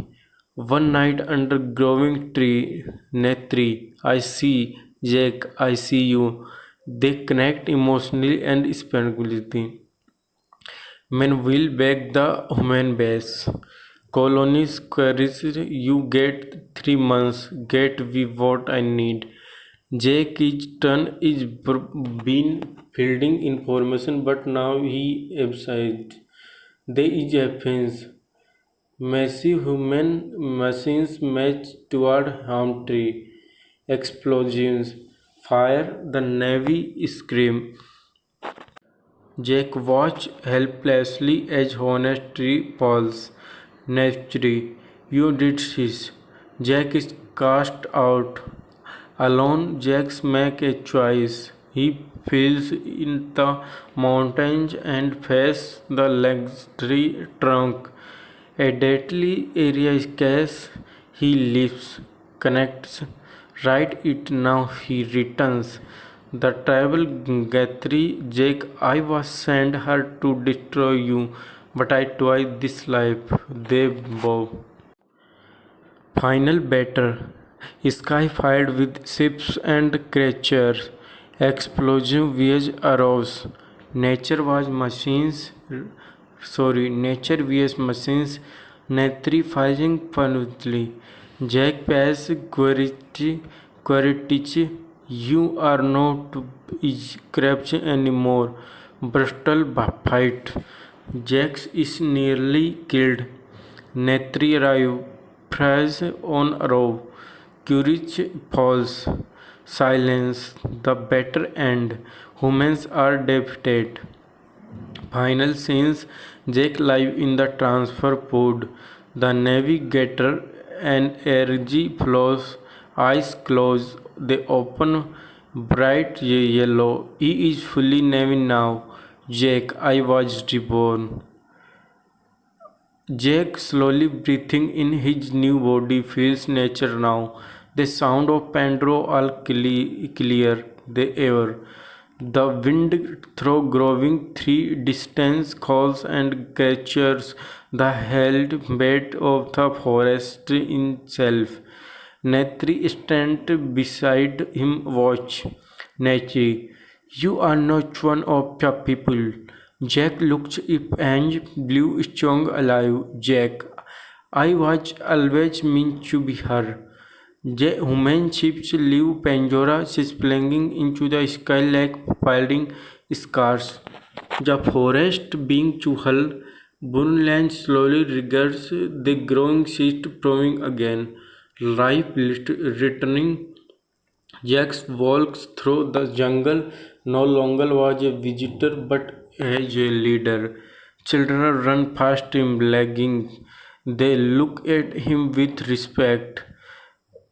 One night under growing tree, Netri, I see, Jack, I see you. They connect emotionally and spiritually. Men will back the human base. Colonies queries you get 3 months, get we what I need. Jake each turn is been fielding information but now he emphasized. They is happens. Massive human machines match toward harm tree. Explosions. Fire. The navy scream. Jack watched helplessly as honestly falls. Naturally, you did this. Jack is cast out. Alone, Jack makes a choice. He flees in the mountains and faces the luxury trunk. A deadly area is case. He leaves, connects, right it now he returns. The tribal Gathri Jake, I was sent her to destroy you, but I tried this life. They bow. Final battle. Sky filled with ships and creatures. Explosion waves arose. Nature was machines. Nature vs machines. Netri fighting furiously. Jack Pass Queritich, you are not corruption anymore. Brutal fight. Jax is nearly killed. Netri arrive. Prize on row. Courage falls. Silence. The better end. Humans are defeated. Final scenes. Jake live in the transfer pod. The navigator and energy flows. Eyes closed. They open bright yellow. He is fully navy now. Jake, I was reborn. Jake, slowly breathing in his new body, feels nature now. The sound of Pandro all clear the air. The wind through growing three distant calls and creatures, the held bed of the forest itself. Netri stand beside him watch. Netri, you are not one of the people. Jack looked up and blew strong alive. Jack, I was always meant to be her. The human ships leave Pandora splashing into the sky like firing scars. The forest being too hull, Bunland slowly regards the growing shift proving again. Life returning. Jax walks through the jungle, no longer was a visitor but as a leader. Children run past him lagging. They look at him with respect.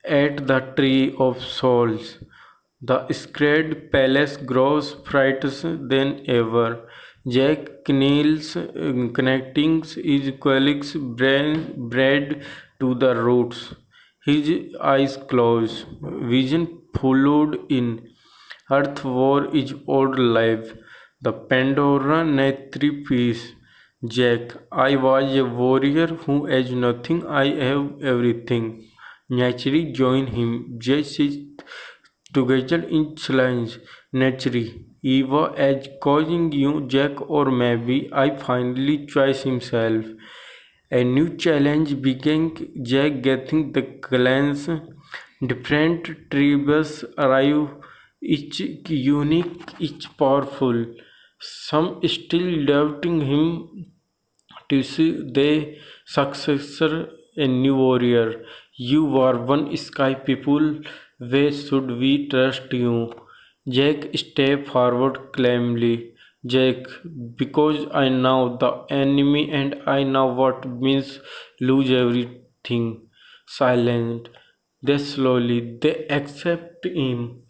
At the tree of souls, the sacred palace grows brighter than ever. Jack kneels, connecting his colleague's bread to the roots. His eyes closed, vision followed in. Earth war is old life. The Pandora Netri peace. Jack, I was a warrior who has nothing, I have everything. Naturally join him. Just sit together in silence. Naturally, Eva as causing you, Jack, or maybe I finally choose himself. A new challenge began. Jack getting the glance. Different tribes arrive, each unique, each powerful. Some still doubting him to see the successor, a new warrior. You are one sky people. Where should we trust you? Jack stepped forward calmly. Jack, because I know the enemy and I know what means lose everything. Silent. They slowly they accept him.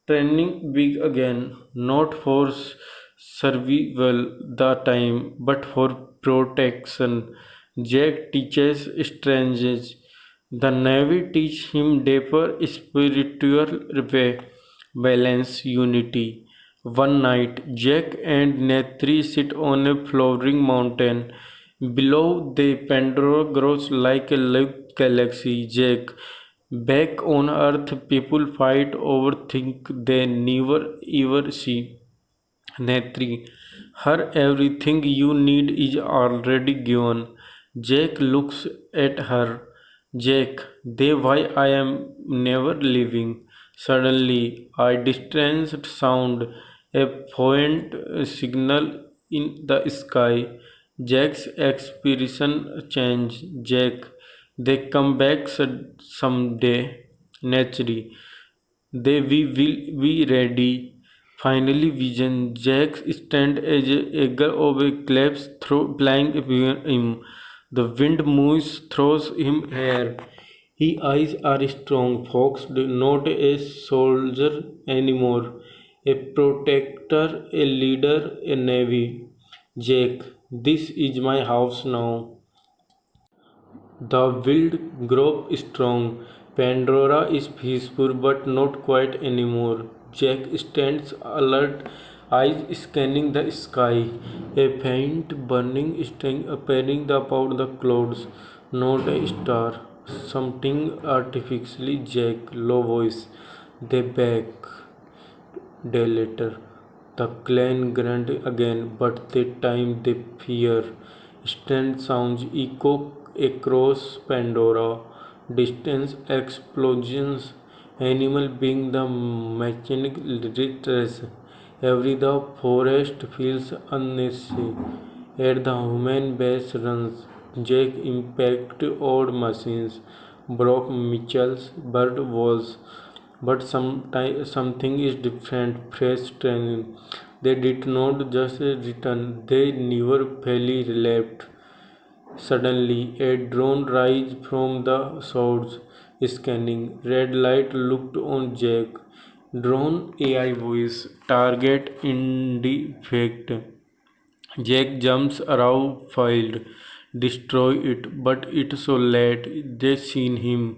Training big again, not for survival the time, but for protection. Jack teaches strangers. The Navy teach him deeper spiritual way, balance, unity. One night, Jack and Netri sit on a flowering mountain. Below, the Pandora grows like a live galaxy. Jack, back on Earth, people fight over things they never ever see. Netri, her everything you need is already given. Jack looks at her. Jack, they why I am never leaving. Suddenly, a distant sound, a faint signal in the sky. Jack's expression changed. Jack, they come back someday. Naturally. They we will be ready. Finally, Vision Jack stand as a eagle of a claps through flying beyond him. The wind moves, throws him air. His eyes are strong, foxed, not a soldier anymore. A protector, a leader, a navy. Jack, this is my house now. The wild grows strong. Pandora is peaceful but not quite anymore. Jack stands alert, eyes scanning the sky. A faint burning sting appearing above the clouds. Not a star. Something artificially Jack, low voice. They back. Day later. The clan grunt again, but this time they fear. Distant sounds echo across Pandora. Distant explosions, animal being the mechanic retreats. Every the forest feels unnecessary. At the human base runs, Jack impact old machines, broke Mitchell's bird walls. But something is different, fresh training. They did not just return, they never fairly left. Suddenly, a drone rise from the shores, scanning. Red light looked on Jack. Drone AI voice, target in defect. Jack jumps around field, destroy it, but it's so late. They seen him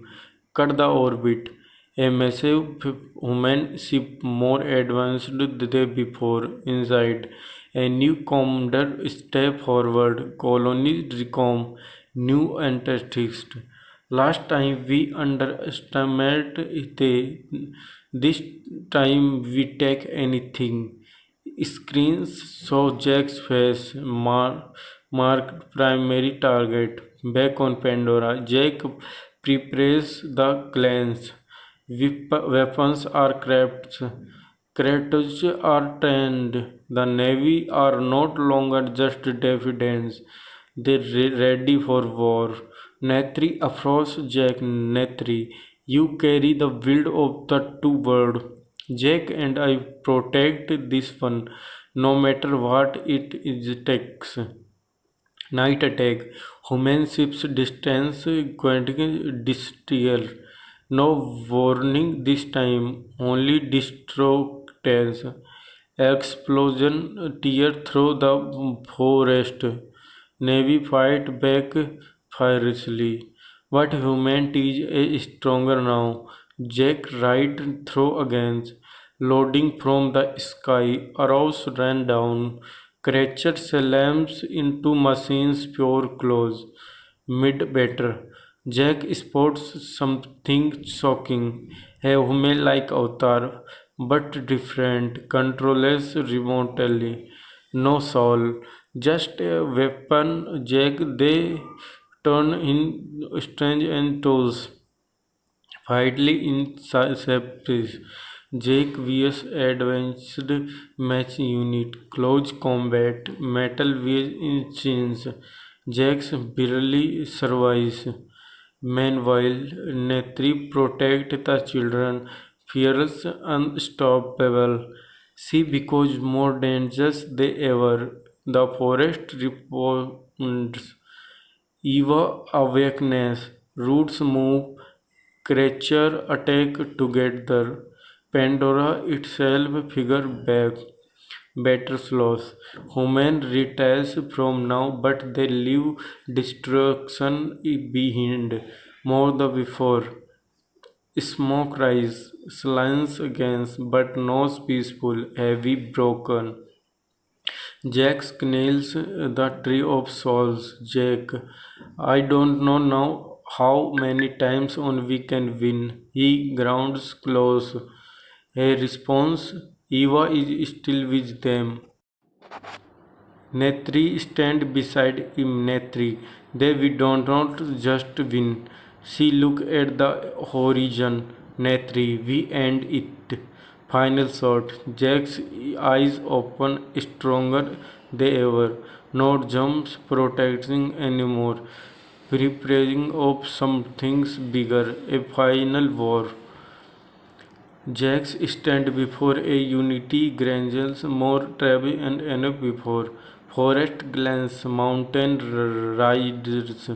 cut the orbit. A massive human ship more advanced than before. Inside, a new commander step forward. Colony recom, new antagonist. Last time we underestimated they. This time we take anything. Screens show Jack's face marked primary target. Back on Pandora, Jack prepares the clans. Weapons are crafted. Creators are trained. The Navy are not longer just defenders. They're ready for war. Netri approach Jack. Netri, you carry the wind of the two worlds. Jack and I protect this one, no matter what it is takes. Night attack. Human ships distance quantum destroyer. No warning this time. Only destructors. Explosion tear through the forest. Navy fight back fiercely. But humanity is stronger now. Jack right through against. Loading from the sky. Arrows ran down. Creature slams into machines pure close. Mid better. Jack spots something shocking. A human like avatar, but different, controls remotely. No soul, just a weapon. Jack they turn in strange and tools. Widely in separate, Jake vs Advanced Match Unit, Close Combat, Metal vs Engines. Jax barely survives. Meanwhile, Netri protect the children, fears unstoppable. See, because more dangerous they ever. The forest responds. Eva awakens. Roots move. Creature attack together. Pandora itself figure back. Better slows. Human retires from now, but they leave destruction behind. More than before. Smoke rise, silence against, but nose peaceful, heavy broken. Jack nails the tree of souls. Jack, I don't know now how many times on we can win. He grounds close. A response. Eva is still with them. Netri stand beside him. Netri, they we don't not just win. She look at the horizon. Netri, we end it. Final shot. Jack's eyes open stronger than ever. Not jumps protecting anymore. Preparing of something bigger. A final war. Jacks stand before a unity granges more travel and enough before. Forest glance, mountain riders,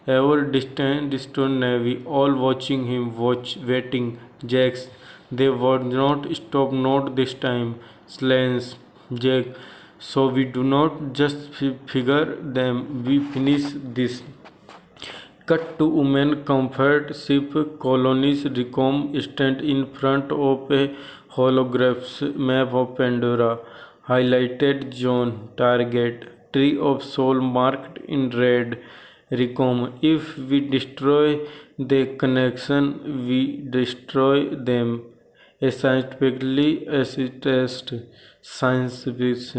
ever distant navy, all watching him, waiting. Jacks, they would not stop, not this time. Slants, Jack, so we do not just figure them, we finish this. Cut to women comfort ship colonies recom stand in front of a holograph map of Pandora. Highlighted zone target tree of soul marked in red. Recom. If we destroy the connection, we destroy them. A scientifically assessed science which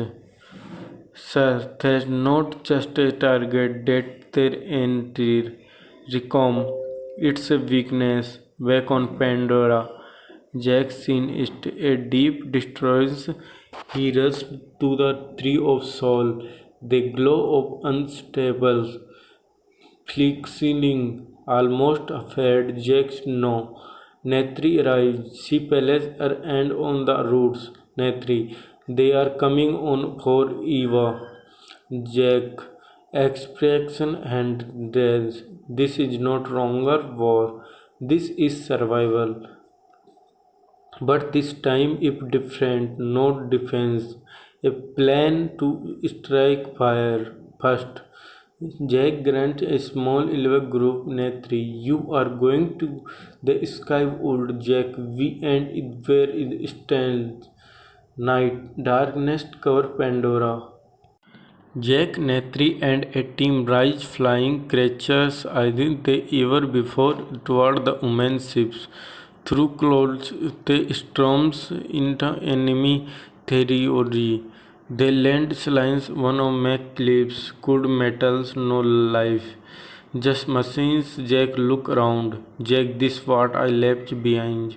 there's not just a target that their entry. Recom, it's a weakness. Back on Pandora, Jack seen it a deep destroys. He rushed to the tree of soul. The glow of unstable flickering almost afraid Jack's no. Netri arrives. She places her hand on the roots. Netri, they are coming on for Eva. Jack, expression and dance. This is not longer war. This is survival. But this time if different, not defense. A plan to strike fire first. Jack grants a small elven group. Netri, you are going to the skywood. Jack, we and it where it stands. Night, darkness cover Pandora. Jack, Netri and a team rise flying creatures either they ever before toward the women's ships. Through clouds they storms into enemy territory. They land slides one of make cliffs, good metals, no life. Just machines. Jack look around. Jack, this what I left behind.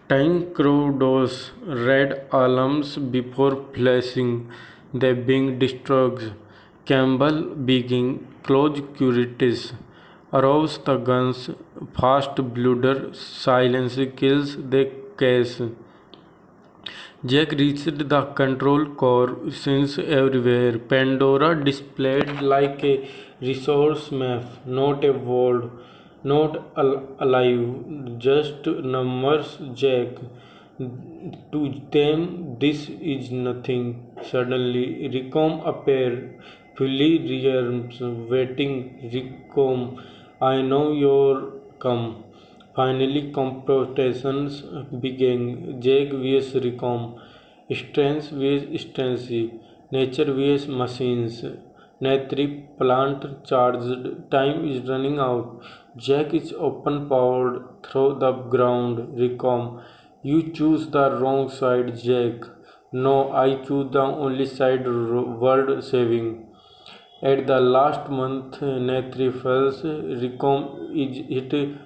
Time crowds red alarms before flashing. They being destroyed. Campbell being close curities. Arouse the guns. Fast blooder. Silence kills the case. Jack reached the control core since everywhere. Pandora displayed like a resource map, not a world, not alive, just numbers. Jack. To them, this is nothing. Suddenly, Recom appeared, fully rearmed, waiting. Recom, I know you're come. Finally, competitions began. Jack vs Recom, strength vs Stancy, nature vs machines. Netri plant charged. Time is running out. Jack is open powered through the ground. Recom, you choose the wrong side, Jack. No, I choose the only side world saving. At the last month, Netri falls. Recom is hit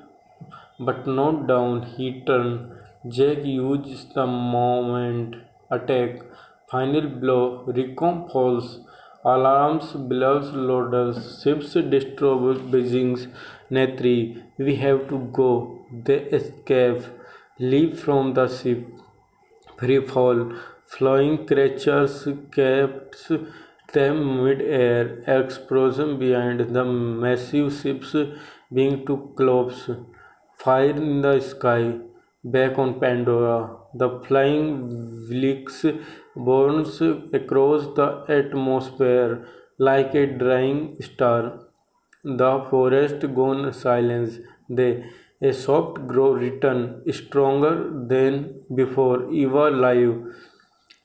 but not down. He turned. Jack uses the moment. Attack. Final blow. Recom falls. Alarms, blows, loaders, ships destroy beijings. Netri, we have to go. They escape. Leave from the ship. Free fall. Flying creatures kept them mid-air, explosion behind the massive ships being to collapse. Fire in the sky. Back on Pandora, the flying Vlix burns across the atmosphere like a dying star. The forest gone silence. They a soft glow return, stronger than before. Eva live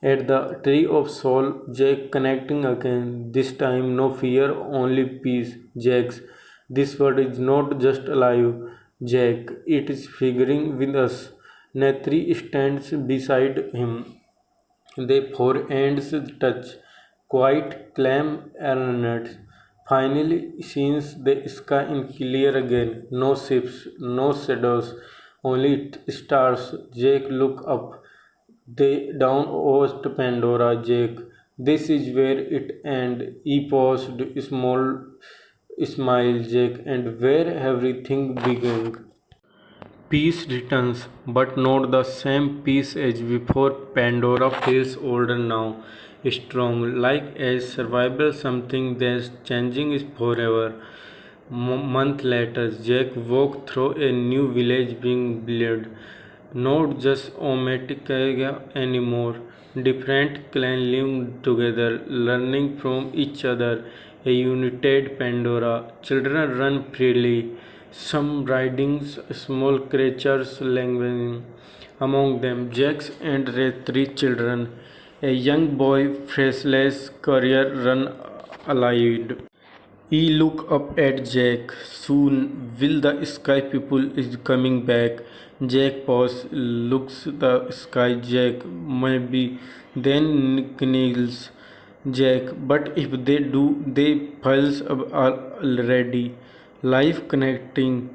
at the tree of soul. Jack connecting again. This time no fear, only peace. Jax, this word is not just alive. Jack, it is figuring with us. Natri stands beside him. Their forehands touch, quite calm aeronauts. Finally, since the sky is clear again, no ships, no shadows, only stars. Jake look up. They down host Pandora. Jake, this is where it ends. He paused, small smile, Jake, and where everything began. Peace returns, but not the same peace as before. Pandora feels older now, strong, like a survival, something that's changing is forever. Month later, Jack walked through a new village being built. Not just Ometica anymore. Different clans living together, learning from each other. A united Pandora. Children run freely. Some riding small creatures languishing. Among them, Jax and Ray, three children. A young boy, faceless, career run alive. He look up at Jack. Soon will the sky people is coming back. Jack pause, looks the sky. Jack maybe then kneels. Jack, but if they do, they piles up already. Life connecting,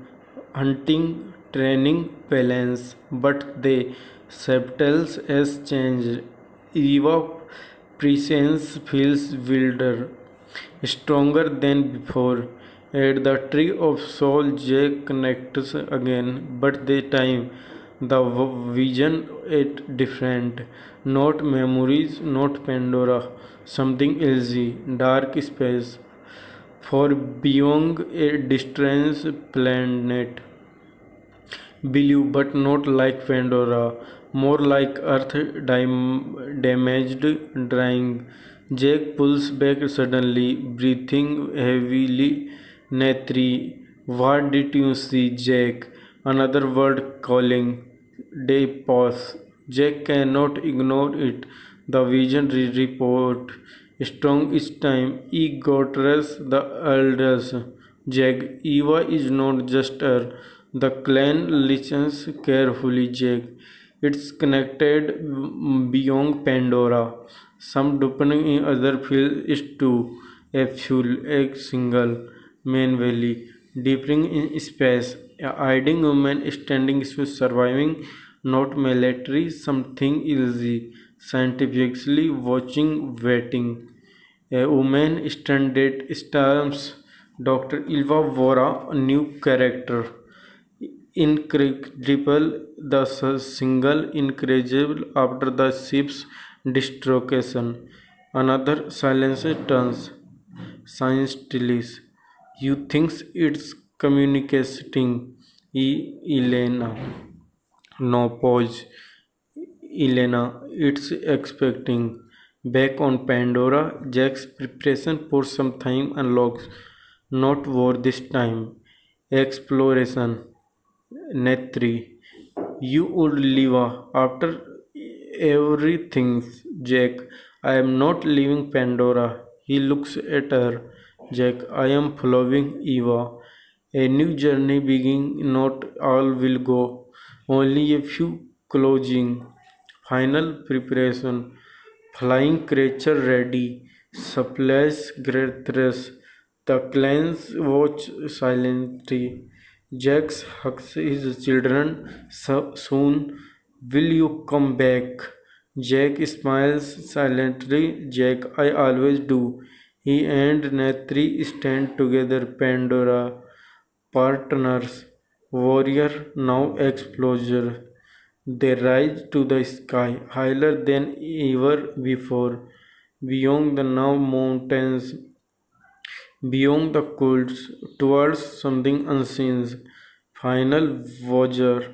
hunting, training, balance, but they subtles has changed. Eva presence feels wilder, stronger than before. At the tree of soul, Jack connects again, but the time, the vision it different. Not memories, not Pandora, something else, dark space, for beyond a distant planet. Blue, but not like Pandora, more like Earth damaged, drying. Jack pulls back suddenly, breathing heavily. Natri, what did you see, Jack? Another word calling. They pause. Jack cannot ignore it. The vision report. Strong is time. He got rest the elders. Jack, Eva is not just her. The clan listens carefully, Jack. It's connected beyond Pandora. Some depending in other fields is too. A fuel, a single main valley, differing in space. A hiding woman standing is surviving, not military, something easy, scientifically watching, waiting. A woman stranded stars. Dr. Ilva Vora, a new character. Incredible, the single incredible after the ship's destruction. Another silence turns. Science tillis. You thinks it's communicating. Elena. No pause. Elena, it's expecting. Back on Pandora, Jack's preparation for some time unlocks. Not war this time. Exploration. Netri, you would leave after everything, Jack. I am not leaving Pandora. He looks at her. Jack, I am following Eva. A new journey beginning, not all will go. Only a few closing. Final preparation. Flying creature ready. Supplies greatness. The clans watch silently. Jack hugs his children. Soon will you come back? Jack smiles silently. Jack, I always do. He and Natri stand together. Pandora, partners, warrior, now explorer. They rise to the sky, higher than ever before, beyond the now mountains, beyond the clouds, towards something unseen. Final voyager,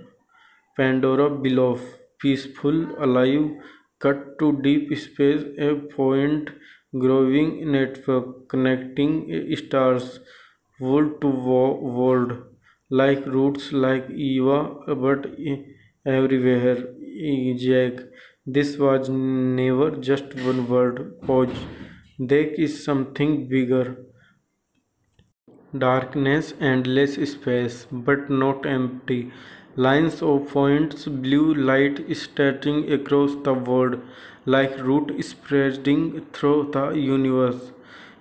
Pandora below, peaceful, alive, cut to deep space, a point growing network connecting stars, world to world, like roots like Eva, but everywhere. Jack. This was never just one word. Pause. There is something bigger. Darkness, endless space, but not empty. Lines of points, blue light starting across the world, like root spreading through the universe.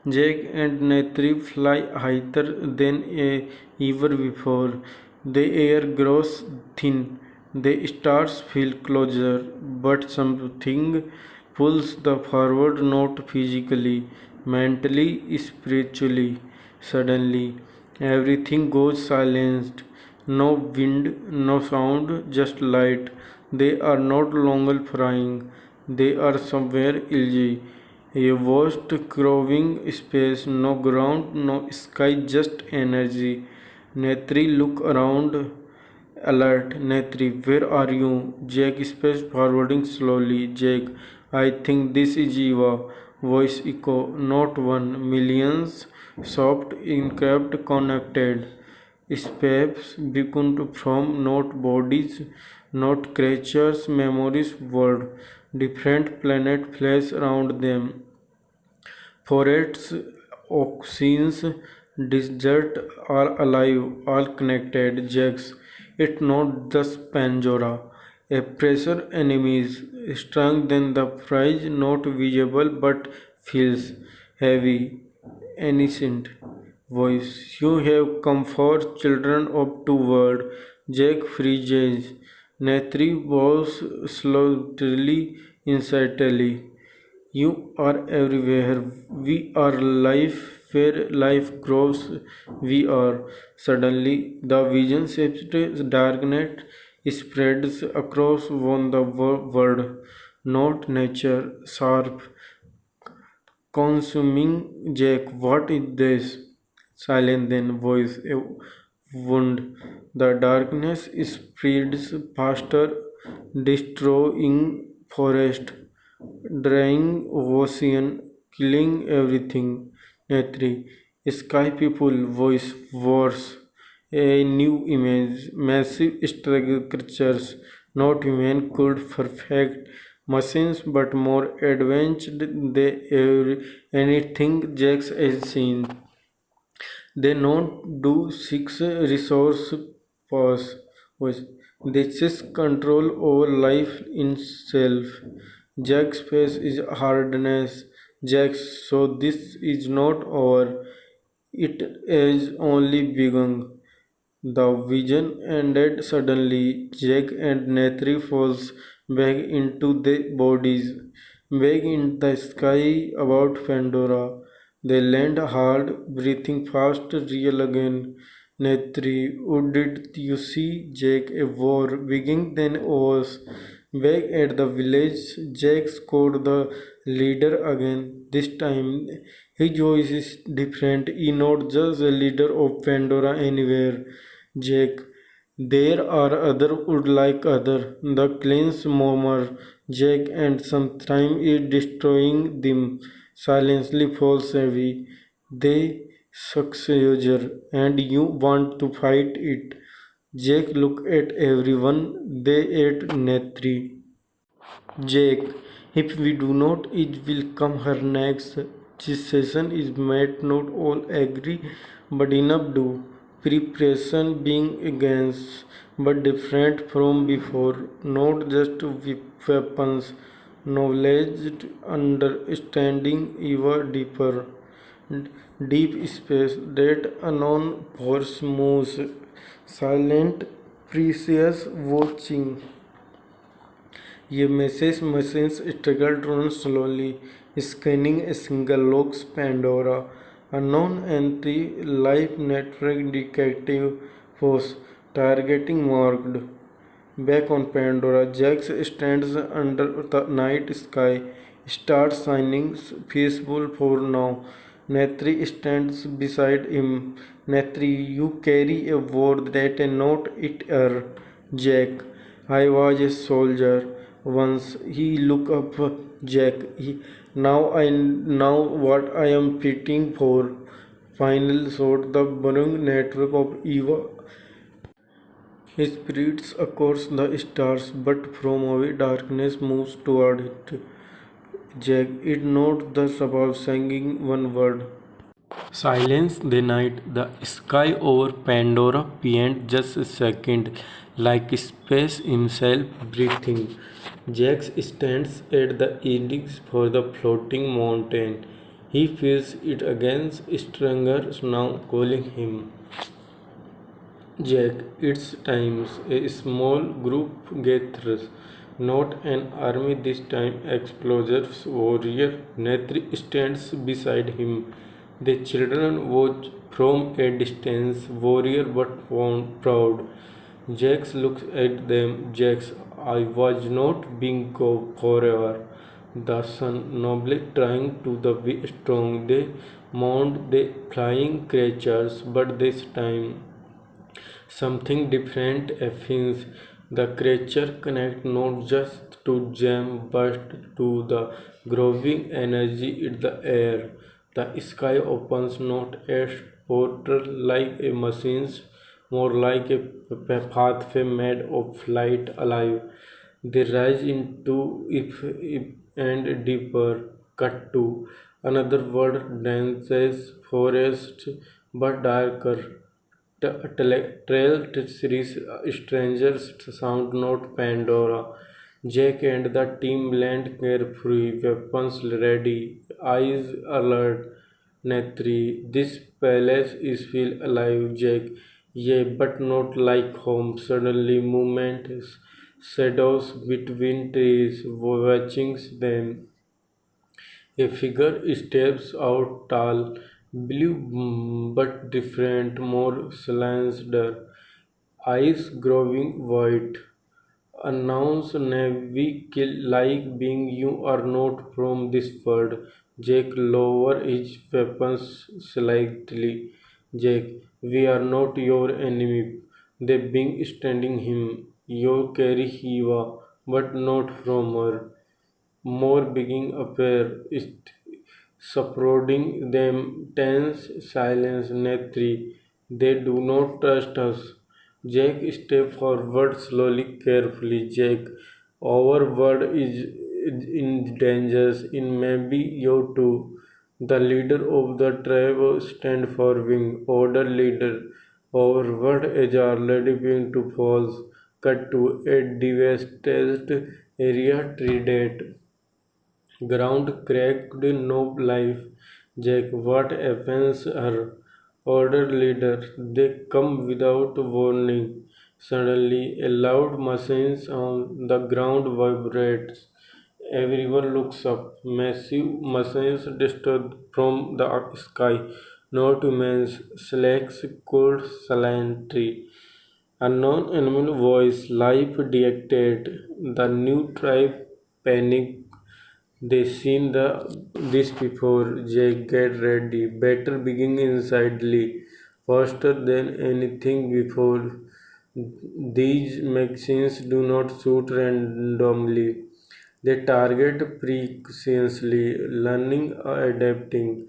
Jake and Netri fly higher than ever before. The air grows thin. The stars feel closer, but something pulls the forward, not physically, mentally, spiritually. Suddenly, everything goes silent. No wind, no sound, just light. They are not longer flying. They are somewhere else. A vast growing space, no ground, no sky, just energy. Netri look around, alert. Netri, where are you? Jake space forwarding slowly. Jake, I think this is Eva. Voice echo, not one, millions, soft, encrypted, connected. Space beacon from not bodies, not creatures, memories, world. Different planet flash around them. Forests, oceans, desert, all alive, all connected. Jags. It's not just Pandora. A pressure enemies, stronger than the prize, not visible but feels heavy, innocent. Voice. You have come for children of two world. Jack freezes. Netri bows slowly, incessantly. You are everywhere. We are life where life grows. We are. Suddenly, the vision shifts. Darkness spreads across one the world. Not nature, sharp, consuming Jack. What is this? Silent then voice. A wound. The darkness spreads faster, destroying forest, drying ocean, killing everything. Netri. Sky people voice worse. A new image. Massive structures. Not human could perfect machines but more advanced than anything Jax has seen. They not do six resource pass was they just control over life itself. Jack's face is hardness. Jack, so this is not over. It is only begun. The vision ended suddenly. Jack and Netri falls back into their bodies, back in the sky about Pandora. They land hard, breathing fast, real again. Netri, what did you see? Jack, a war beginning then was. Back at the village, Jack scored the leader again. This time, his voice is different. He not just a leader of Pandora anywhere. Jack, there are other would like other. The clans murmur, Jack, and sometime is destroying them. Silently falls heavy. They succeed, and you want to fight it. Jack look at everyone. They ate Netri. Jake, if we do not, it will come her next. This session is might not all agree, but enough do. Preparation being against, but different from before. Not just weapons, knowledge, understanding, even deeper. Deep space, that unknown force moves, silent, precious, watching. ये message machines struggled on slowly, scanning a single logs Pandora. Unknown anti-life network detective force targeting marked. Back on Pandora, Jax stands under the night sky, stars shining peaceful for now. Natri stands beside him. Natri, you carry a word that not it er. Jack, I was a soldier once. He look up, Jack. Now I know what I am fighting for. Final shot, the burning network of Eva spirits across the stars, but from away darkness moves toward it. Jack, it not the above singing one word. Silence the night, the sky over Pandora beyond just a second, like space himself breathing. Jax stands at the edge for the floating mountain. He feels it against stronger now calling him. Jack, it's times a small group gathers, not an army this time. Explosives warrior Netri stands beside him. The children watch from a distance, warrior but proud. Jax looks at them. Jax, I was not being go forever. The sun nobly trying to the be strong. They mount the flying creatures, but this time something different happens. The creature connect not just to jam but to the growing energy in the air. The sky opens not as portal like a machine's, more like a pathway made of light alive. They rise into if and deeper, cut to another world, dances, forest, but darker. Trail series strangers sound not Pandora. Jack and the team land carefree, weapons ready, eyes alert. Netri, this palace is feel alive, Jack. Yeah, but not like home. Suddenly, movement, shadows between trees, watching them. A figure steps out tall, blue but different, more slender, eyes growing white. Announce Navy kill like being you are not from this world. Jake lower his weapons slightly. Jake, we are not your enemy. The being standing him. You carry Hiva, but not from her more being appear, supporting them tense silence Netri. They do not trust us. Jack step forward slowly, carefully. Jack, our word is in danger. In maybe you too. The leader of the tribe stand for wing. Order leader. Our word is already being to falls. Cut to a devastated area treated. Ground cracked, no life. Jack, what happens her? Order leader, they come without warning. Suddenly, a loud machine on the ground vibrates. Everyone looks up. Massive machines destroyed from the sky. Not humans, slacks cold silently. Unknown animal voice, life detected. The new tribe panic they seen this before. Jake, get ready. Better begin insidely. Faster than anything before. These machines do not shoot randomly. They target precisely, learning adapting.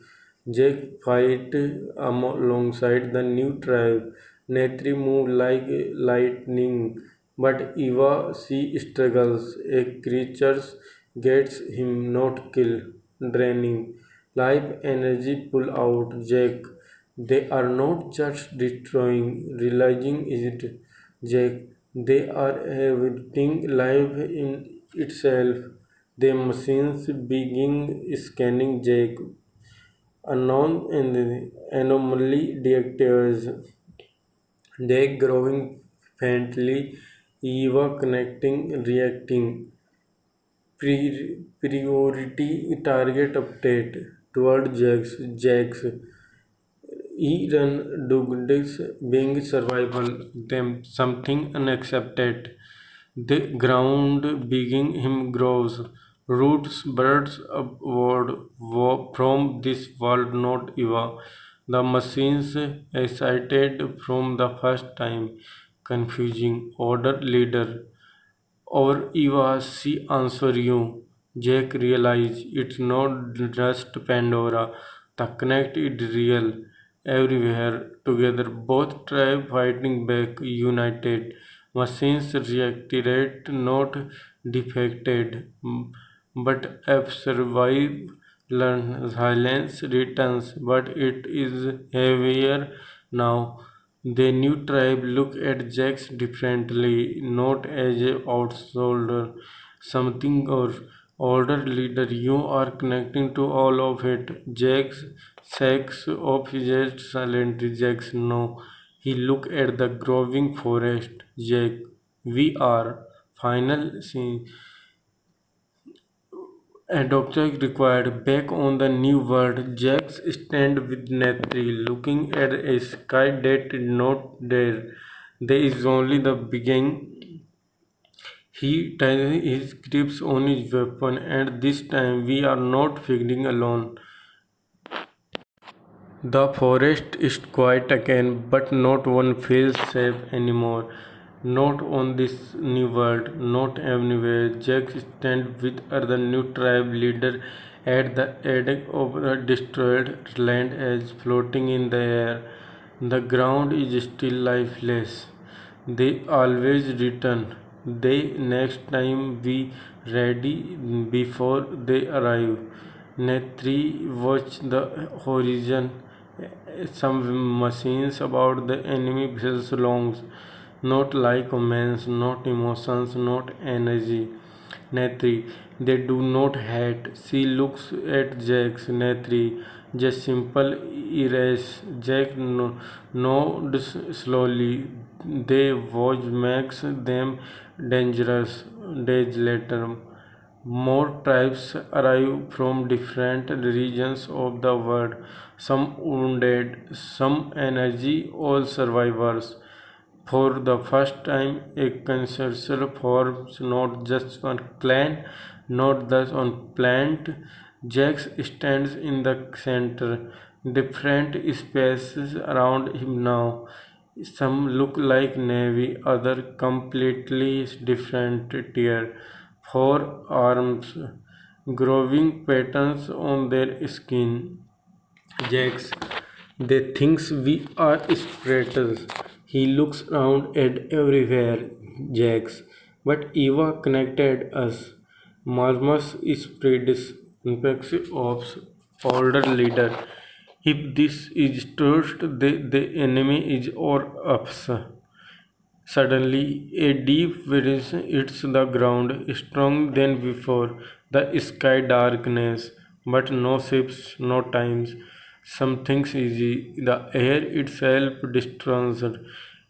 Jake fight alongside the new tribe. Netri move like lightning, but Eva she struggles. A creature gets him not kill, draining life energy pull out. Jack, they are not just destroying, realizing it. Jack, they are everything life in itself. The machines begin scanning Jack. Unknown and anomaly detectors. They growing faintly. Eva connecting, reacting. Priority target update toward Jax. He run Douglas being survival them something unaccepted. The ground beneath him grows. Roots burst upward from this world, not Eva. The machines excited from the first time, confusing order leader. Or Eva, she answer you. Jack realize it's not just Pandora. The connect is real. Everywhere together, both tribe fighting back, united. Machines reacted, not defected, but have survived. Learn silence returns, but it is heavier now. The new tribe look at Jax differently, not as a outsider, something or older leader. You are connecting to all of it. Jax sex of his silent Jax. No, he look at the growing forest. Jack, we are final scene. A doctor required. Back on the new world, Jax stand with Natri, looking at a sky that is not there. There is only the beginning. He ties his grips on his weapon, and this time we are not fighting alone. The forest is quiet again, but not one feels safe anymore. Not on this new world, not anywhere. Jack stands with other new tribe leader at the edge of a destroyed land as floating in the air. The ground is still lifeless. They always return. They next time be ready before they arrive. Netri watched the horizon. Some machines about the enemy vessels longs, not like commands, not emotions, not energy. Netri, they do not hate. She looks at Jack's Netri, just simple erase. Jack nods slowly. They watch makes them dangerous. Days later, more tribes arrive from different regions of the world, some wounded, some energy, all survivors. For the first time, a consensus forms not just one clan, not just one plant. Jax stands in the center, different spaces around him now. Some look like navy, other completely different tier. Four arms, growing patterns on their skin. Jax, they thinks we are spreaders. He looks around at everywhere, Jax. But Eva connected us. Marmus is predis ops older leader. If this is trust, the enemy is or us. Suddenly, a deep wind hits the ground, stronger than before. The sky darkness, but no ships, no times. Something's easy. The air itself disturbs.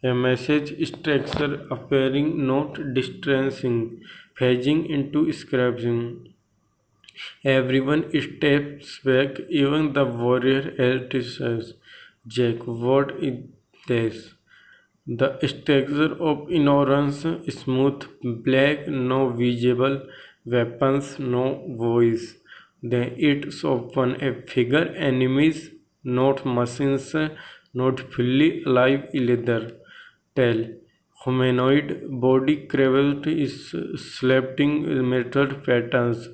A message structure appearing, not distressing, phasing into scrapping. Everyone steps back, even the warrior says, Jack, what is this? The texture of ignorance, smooth black, no visible weapons, no voice. Then it's open a figure, enemies, not machines, not fully alive leather. Tell. Humanoid body craved is sleeping metal patterns,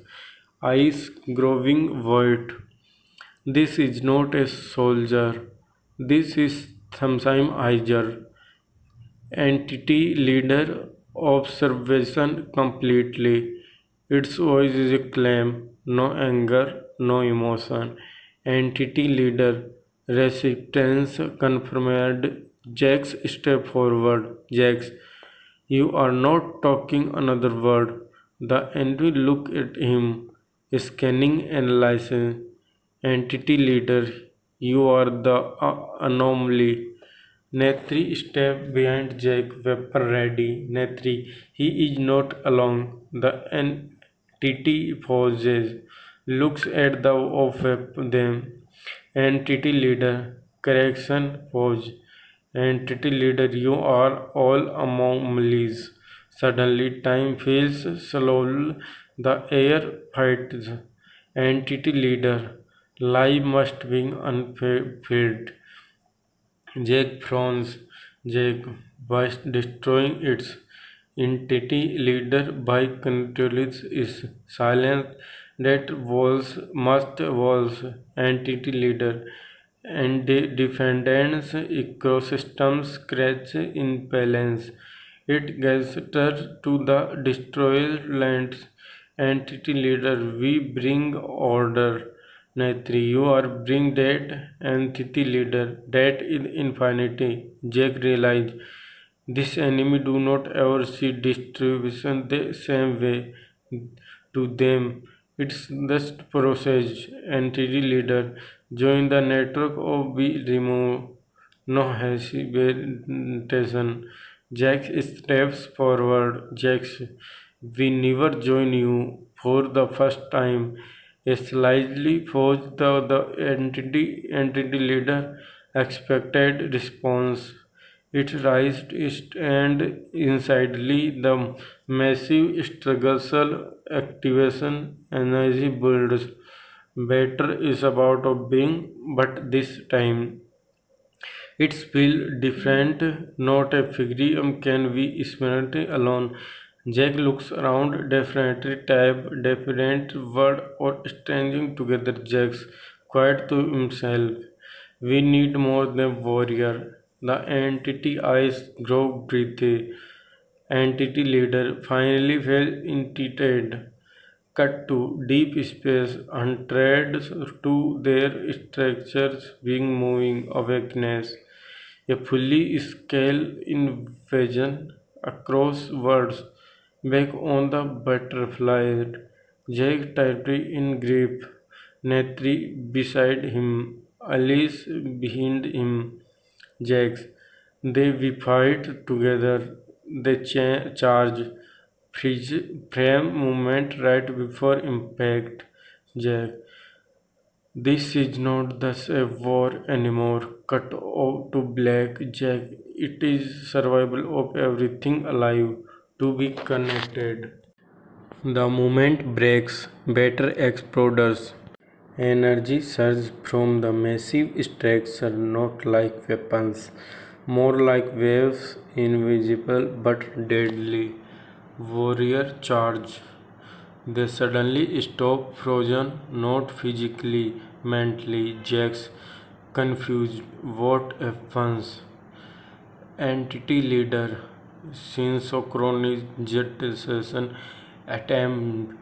eyes growing void. This is not a soldier. This is sometime Heiser entity leader observation completely. Its voice is a claim, no anger, no emotion. Entity leader resistance confirmed. Jax step forward. Jax, you are not talking another word. The entity look at him, scanning, analyzing. Entity leader, you are the anomaly. Netri stepped behind Jack, weapon ready. Netri, he is not alone. The entity pauses, looks at the of them. Entity leader, correction, pause. Entity leader, you are all anomalies. Suddenly, time feels slow. The air fights. Entity leader. Life must be unfilled. Jack frowns. Jack by destroying its entity leader by controlling is silent that walls must walls entity leader and the defendants ecosystems crash in balance. It gestures to the destroyed lands entity leader. We bring order. Natri, you are bring that entity leader. That is infinity. Jack realized this enemy do not ever see distribution the same way to them. It's just process. Entity leader join the network or be removed. No hesitation. Jack steps forward. Jack, we never join you for the first time. A slightly forced the entity leader expected response. It raised and insidely the massive struggle activation energy builds. Better is about of being, but this time it's feel different, not a figure can be spent alone. Jack looks around, definitely type, different word or standing together. Jack's quiet to himself. We need more than warrior. The entity eyes grow breathy. Entity leader finally fell intited. Cut to deep space and threads to their structures being moving awakeness. A fully scale invasion across worlds back on the butterfly. Jack tightly in grip, Netri beside him, Alice behind him. Jax. They we fight together. They charge. Freeze frame movement right before impact. Jack. This is not thus a war anymore. Cut out to black. Jack. It is survival of everything alive to be connected. The moment breaks, better explodes. Energy surges from the massive structure, not like weapons, more like waves, invisible but deadly. Warrior charge. They suddenly stop, frozen, not physically, mentally. Jax confused. What happens? Entity leader. Synchronization attempt.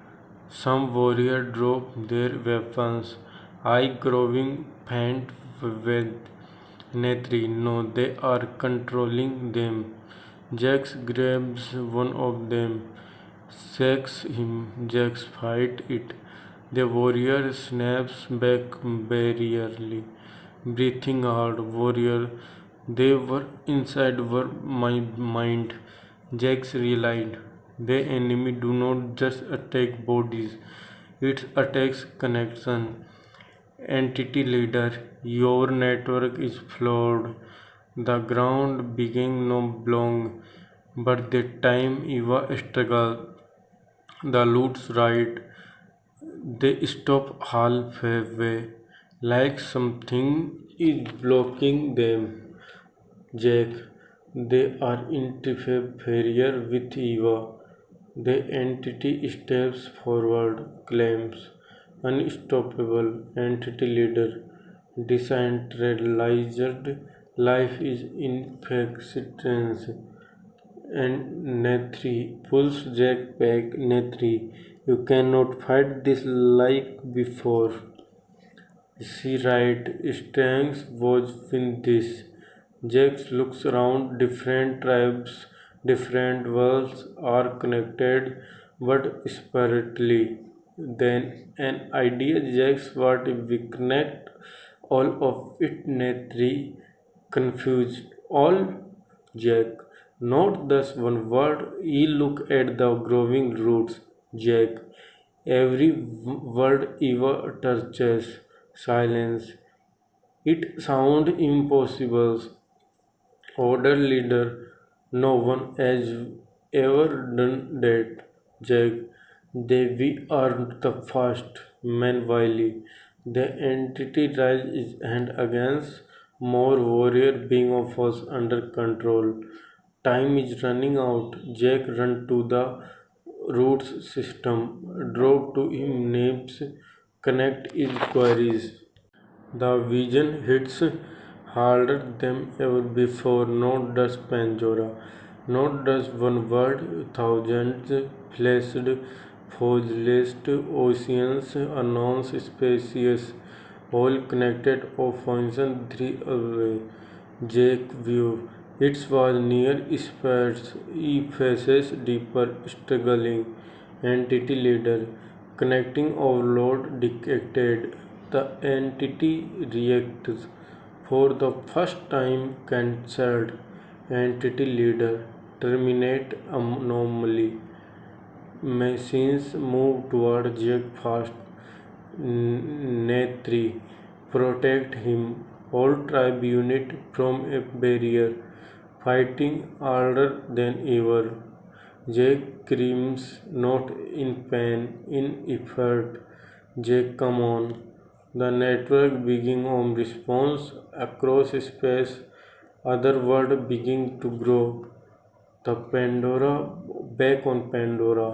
Some warrior drop their weapons. I growing faint with Netri. No, they are controlling them. Jax grabs one of them, shakes him. Jax fight it. The warrior snaps back barely, breathing hard. Warrior, they were inside my mind. Jax realized the enemy do not just attack bodies, it attacks connection. Entity leader, your network is flawed. The ground began no belong, but the time Eva struggle. The loots right, they stop halfway, like something is blocking them. Jack, they are interfere with Eva. The entity steps forward, claims unstoppable entity leader, decentralized life is in existence. And Netri pulls Jack back. Netri, you cannot fight this like before. She right, Stanks was in this. Jax looks around, different tribes, different worlds are connected but separately. Then an idea Jax what if we connect all of it Netri confused. All Jack. Not just one word. He look at the growing roots. Jack. Every word Eva touches. Silence. It sound impossible. Order leader. No one as ever done that, Jack. We are the first. Meanwhile, the entity rises and against more warrior being of us under control. Time is running out. Jack run to the roots system. Drop to him names. Connect his queries. The vision hits harder than ever before. Not just Pandora, not just one word, thousands flashed, forgeless oceans, announced spacious, all connected of function three away. Jake view. It was near spares, he faces deeper, struggling. Entity leader. Connecting overload dictated. The entity reacts. For the first time cancelled. Entity leader. Terminate anomaly. Machines move toward Jake fast. Netri. Protect him. All tribe unit from a barrier. Fighting harder than ever. Jake screams, not in pain, in effort. Jake, come on. The network beginning on response across space. Other world beginning to grow. The Pandora, back on Pandora.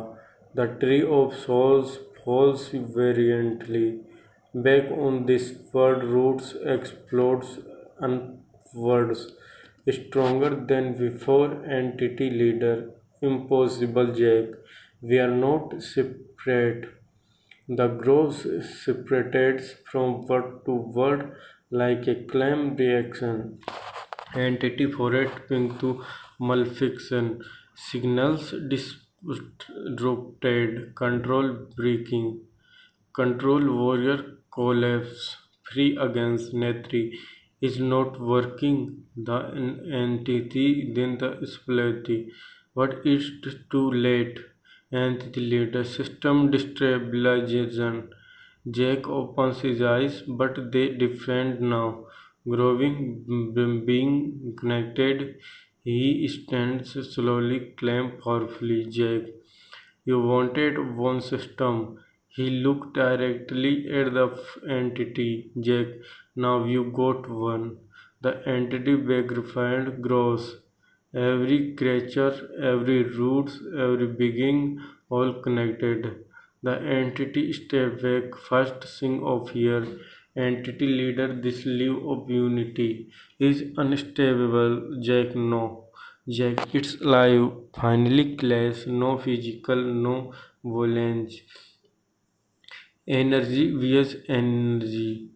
The tree of souls falls variantly. Back on this world, roots explodes onwards. Stronger than before, entity leader. Impossible, Jack. We are not separate. The growth separates from word to word like a clam reaction. Entity forwarding to malfiction. Signals disrupted. Control breaking. Control warrior collapse. Free against Netri is not working. The entity then the splatty. But it's too late. Entity leader system destabilization. Jack opens his eyes, but they different now. Growing, being connected, he stands slowly, climb powerfully. Jack, you wanted one system. He looked directly at the entity. Jack, now you got one. The entity background grows. Every creature, every roots, every beginning, all connected. The entity step back, first sing of here. Entity leader, this leave of unity is unstable. Jack, no. Jack, it's alive. Finally clash, no physical, no violence. Energy vs energy.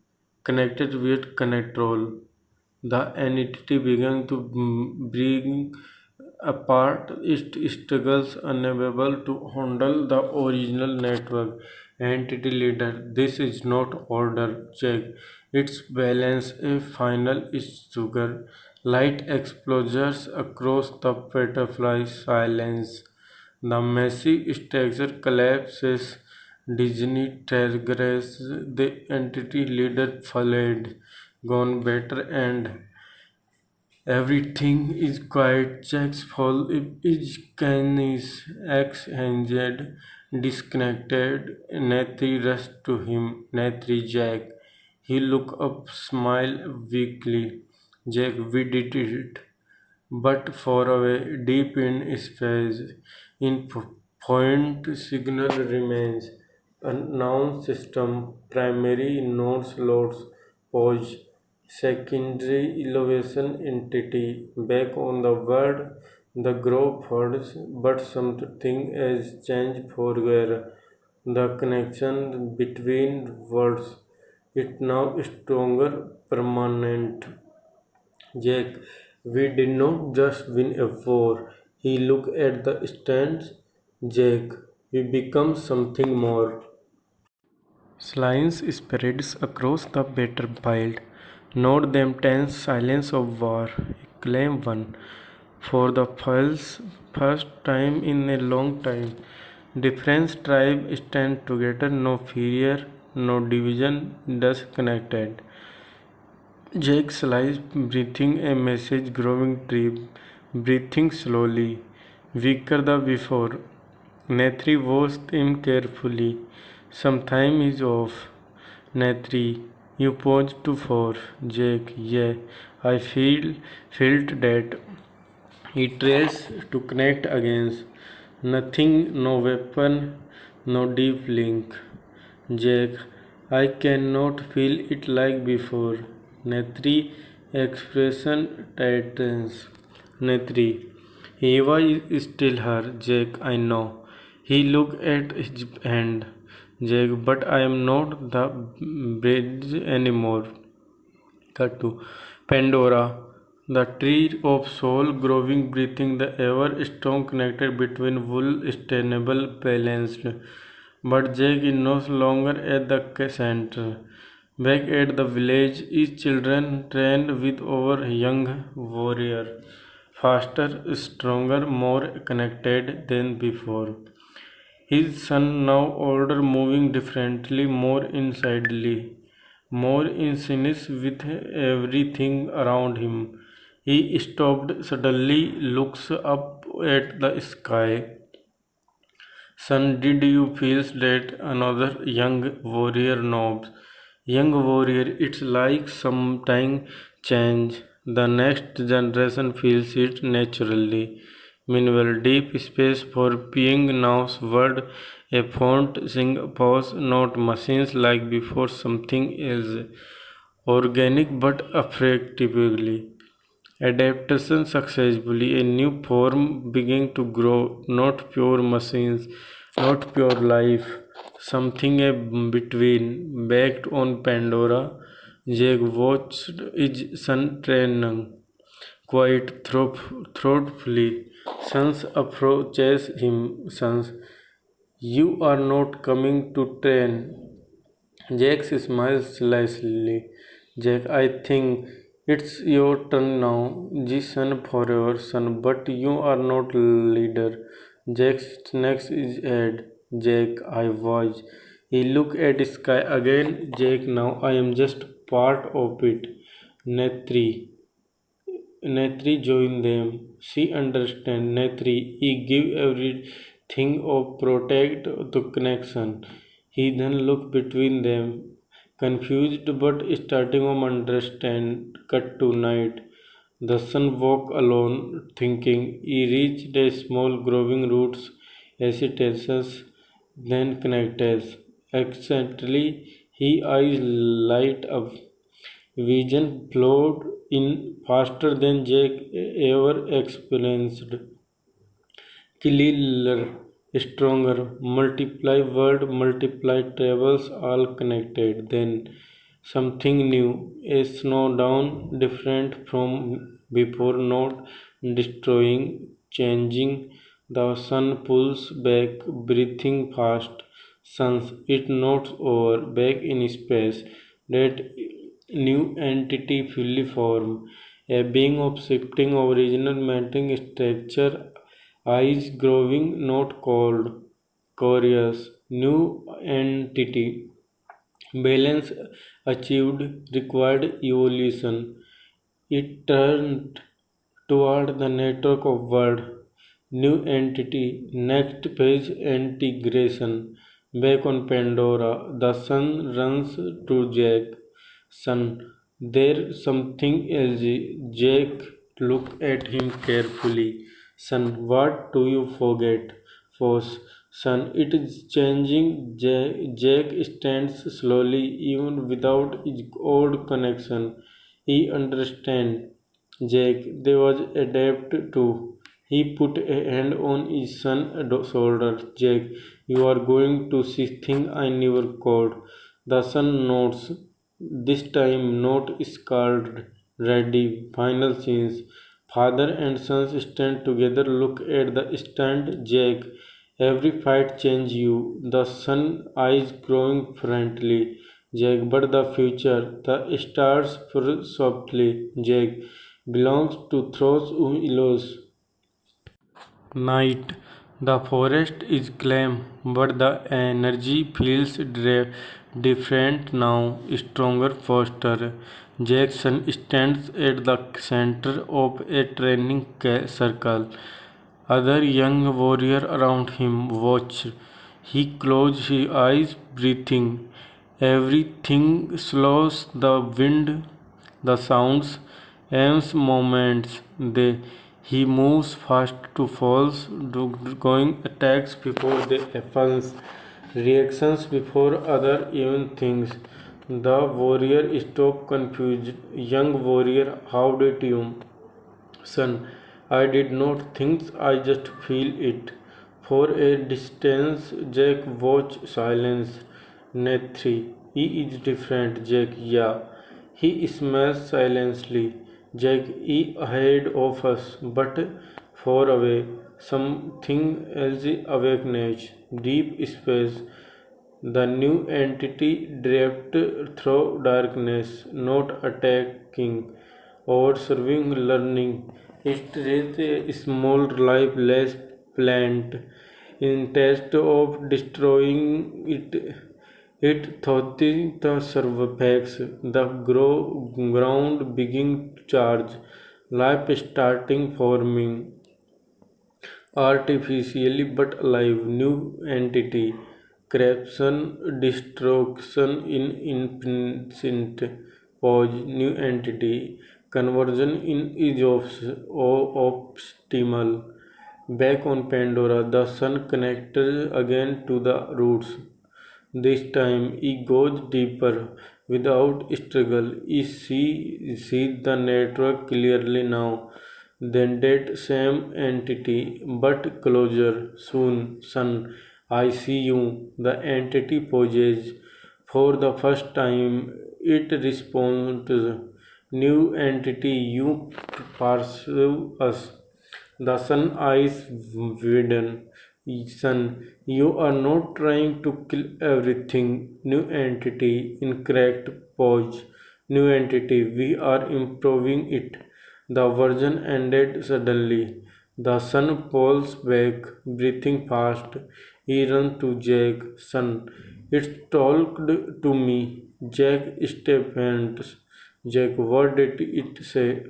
Connected with control. The entity began to bring apart its struggles unable to handle the original network. Entity leader, this is not order. Check. It's balance. A final is sugar. Light explosions across the butterfly silence. The messy structure collapses. Disney transgress. The entity leader fled. Gone better and everything is quiet. Jack's fall is Kenny's ex-handed, disconnected. Nathy rushed to him. Nathy, Jack. He looked up, smiled weakly. Jack, we did it. But far away, deep in space, in point signal remains. Unknown system, primary node slots, pause. Secondary elevation entity. Back on the world, the growth hurts, but something has changed forever. The connection between worlds is now stronger, permanent. Jack, we did not just win a war. He looked at the stands. Jack, we become something more. Slimes spreads across the battlefield. Note them tense silence of war. Claim one. For the first time in a long time, different tribes stand together, no fear, no division, just connected. Jake slides, breathing a message growing tree, breathing slowly. weaker than before. Nathri watched him carefully. Some time is off. Nathri, you paused to for Jake. Yeah, I felt that. He tries to connect against. Nothing, no weapon, no deep link. Jack, I cannot feel it like before. Nathri expression tightens. Nathri, Eva is still her. Jack, I know. He looked at his hand. Jack, but I am not the bridge anymore. Cut to Pandora, the tree of soul, growing, breathing, the ever strong connected between wool, sustainable, balanced. But Jack is no longer at the center. Back at the village, his children trained with our young warrior, faster, stronger, more connected than before. His son, now older, moving differently, more insidely, more in sync with everything around him. He stopped suddenly, looks up at the sky. Son, did you feel that? Another young warrior nods. Young warrior, it's like sometime change. The next generation feels it naturally. Meanwhile, deep space for being now's word, a font, sing, pause, not machines like before, something else. Organic but effectively. Adaptation successfully, a new form beginning to grow, not pure machines, not pure life, something between. Backed on Pandora, Jake watched his son training quite thoughtfully. Sons approaches him, sons, you are not coming to train. Jack smiles slightly. Jack, I think it's your turn now. Son forever, son, but you are not leader. Jack's next is head. Jack, I was. He looked at sky again. Jack, now I am just part of it. Netri. Netri joined them. She understand. Netri, he give everything of protect the connection. He then looked between them, confused but starting to understand. Cut to night. The son walked alone, thinking. He reached a small growing roots, hesitations, then connected. Accidentally, his eyes light up. Vision flowed in faster than Jack ever experienced. Clearer, stronger, multiply word, multiply travels, all connected. Then something new, a snowdown different from before, not destroying, changing. The sun pulls back, breathing fast. Suns it nods over, back in space. That new entity fully formed, a being of shifting original mating structure, eyes growing, not cold, curious, new entity. Balance achieved required evolution. It turned toward the network of word. New entity, next page integration. Back on Pandora, the sun runs to Jack. Son, there's something else. Jack looked at him carefully. Son, what do you forget? Force. Son, it is changing. Jack stands slowly, even without his old connection. He understands. Jack, they was adapt to. He put a hand on his son's shoulder. Jack, you are going to see things I never called. The son nods. This time not scarred. Ready. Final scenes. Father and sons stand together. Look at the stand. Jack, every fight change you. The son eyes growing friendly. Jack, but the future. The stars fall softly. Jack, belongs to those who illusions. Night. The forest is calm, but the energy feels different now, stronger, faster. Jackson stands at the center of a training circle. Other young warrior around him watched. He closed his eyes, breathing. Everything slows, the wind, the sounds, aims moments. He moves fast to falls, going attacks before they happens, reactions before other even things. The warrior stopped confused. Young warrior, how did you? Son, I did not think, I just feel it. For a distance, Jack watched silence. Netri, he is different, Jack, yeah. He smells silently. Jack, he ahead of us, but far away. Something else awakened. Deep space. The new entity drifted through darkness, not attacking or serving learning. It raised a small life less plant. Instead of destroying it, it thought the surface, the ground beginning to charge, life starting forming artificially but alive, new entity, corruption, destruction in infinite pause, new entity, conversion in is optimal. Back on Pandora, the sun connected again to the roots. This time he goes deeper without struggle. He sees the network clearly now. Then that same entity, but closer. Soon, son, I see you. The entity poses. For the first time, it responds. New entity, you pursue us. The sun eyes widen. Son, you are not trying to kill everything. New entity, incorrect pause. New entity, we are improving it. The version ended suddenly. The son pulls back, breathing fast. He runs to Jack. Son, it talked to me. Jack steps. Jack, what did it say?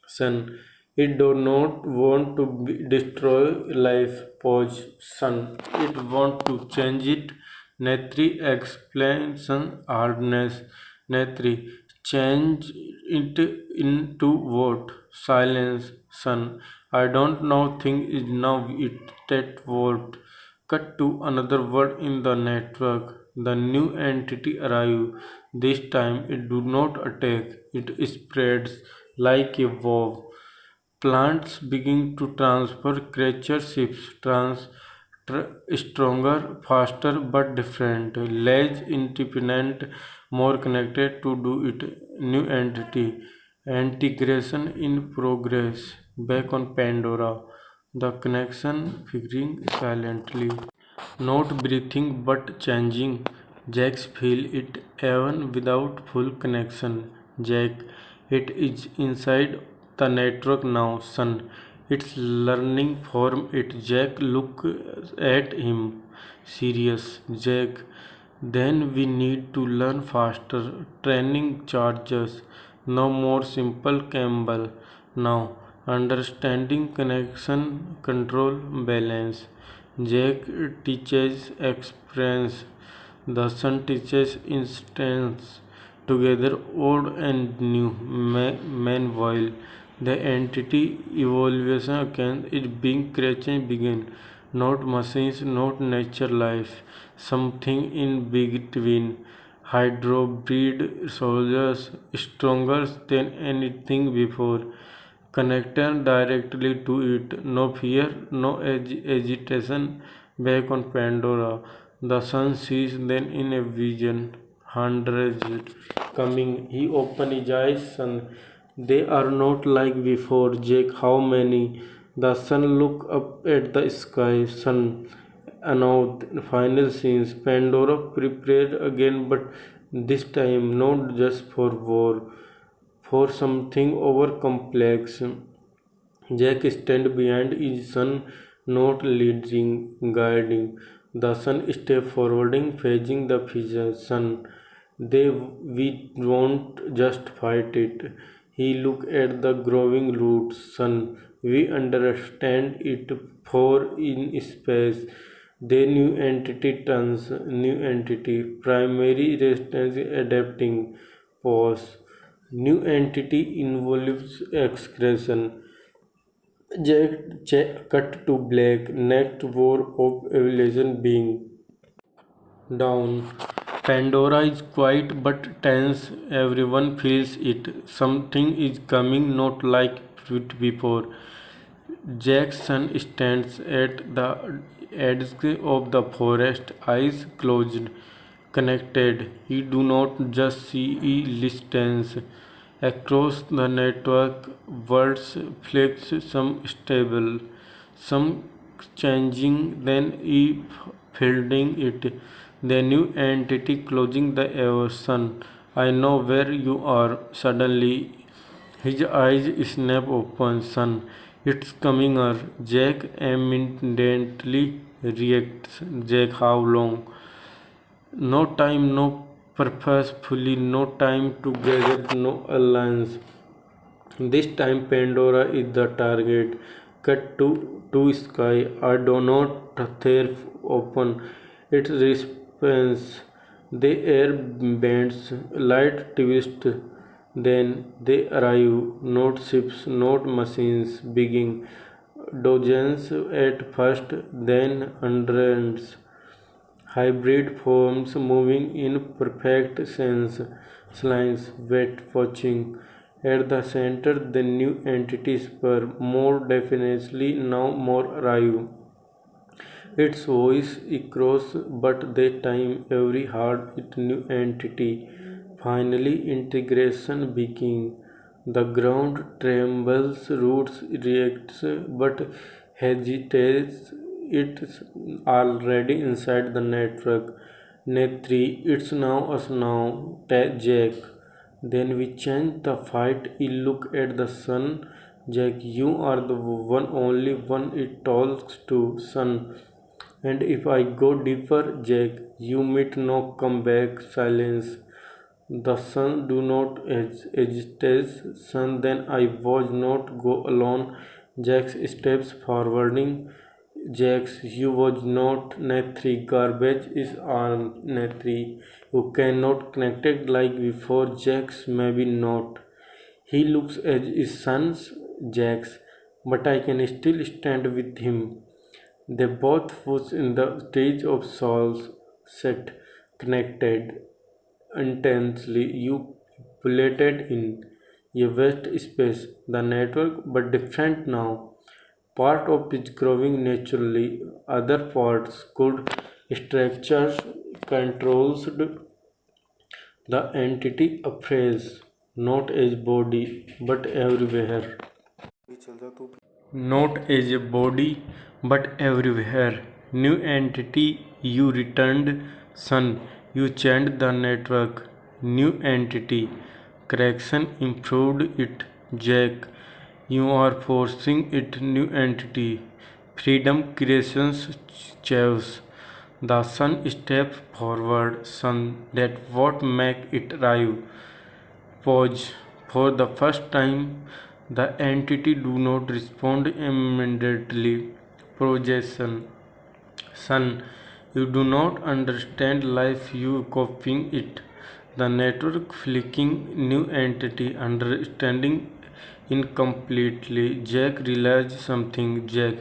Son, it do not want to destroy life. Pause. Son, it want to change it. Netri explains hardness. Netri, change it into what? Silence. Son, I don't know. Think is now it that word. Cut to another word in the network. The new entity arrives. This time it do not attack. It spreads like a wave. Plants begin to transfer, creature shifts, stronger, faster but different, less independent, more connected to do it. New entity, integration in progress. Back on Pandora, the connection figuring silently. Not breathing but changing. Jack's feel it even without full connection. Jack, it is inside the network now, son. It's learning from it. Jack look at him. Serious. Jack, then we need to learn faster. Training charges. No more simple Campbell. Now, understanding connection, control, balance. Jack teaches experience. The sun teaches instance. Together, old and new. Meanwhile, the entity evolution can it being creation begin. Not machines, not nature life. Something in between. Hydrobreed soldiers stronger than anything before. Connected directly to it. No fear, no agitation. Back on Pandora, the sun sees them in a vision. Hundreds coming. He opened his eyes. Sun. They are not like before. Jake, how many? The sun looked up at the sky. Sun. Announced final scenes. Pandora prepared again, but this time not just for war, for something over complex. Jack stand behind his son, not leading, guiding. The son step forwarding, facing the future. Son, we won't just fight it. He looked at the growing roots. Son, We understand it for in space. The new entity turns new entity. Primary resistance adapting pause. New entity involves excretion. Cut to black. Next war of evolution being down. Pandora is quiet but tense. Everyone feels it. Something is coming, not like it before. Jackson stands at the edge of the forest, eyes closed, connected. He do not just see, he listens. Across the network, words flips, some stable, some changing, then he fielding it. The new entity closing the ocean. I know where you are. Suddenly, his eyes snap open. Son, it's coming. Jack immediately reacts. Jack, how long? No time, no purposefully, no time to gather, no alliance. This time Pandora is the target. Cut to sky. I do not tear open. It responds. The air bends. Light twist. Then they arrive. Not ships, not machines. Beginning. Dozens at first, then hundreds. Hybrid forms moving in perfect sense. Lines wet watching. At the center, the new entities were more definitely now more arrive. Its voice echoes, but that time every heart it new entity. Finally, integration begins. The ground trembles, roots reacts, but hesitates. It's already inside the network. Net 3, it's now us now. Jack. Then we change the fight. You look at the sun. Jack, you are the one only one it talks to, sun. And if I go deeper, Jack, you meet no comeback, silence. The sun do not agitate, sun, then I was not go alone. Jack steps forwarding. Jax, you was not Netri. Garbage is on Netri. You cannot connect it like before. Jax, maybe not. He looks at his son's Jax, but I can still stand with him. They both was in the stage of souls set, connected intensely. You plated in a vast space, the network, but different now. Part of it growing naturally, other parts could structures controls the entity appraise, not as body but everywhere. Not as a body but everywhere. New entity you returned, son. You changed the network. New entity. Correction improved it. Jack. You are forcing it new entity. Freedom creations chaos. The sun step forward, sun. That what make it arrive. Pause. For the first time, the entity do not respond immediately. Projection. Sun. You do not understand life, you copying it. The network flicking new entity, understanding incompletely. Jack realized something. Jack,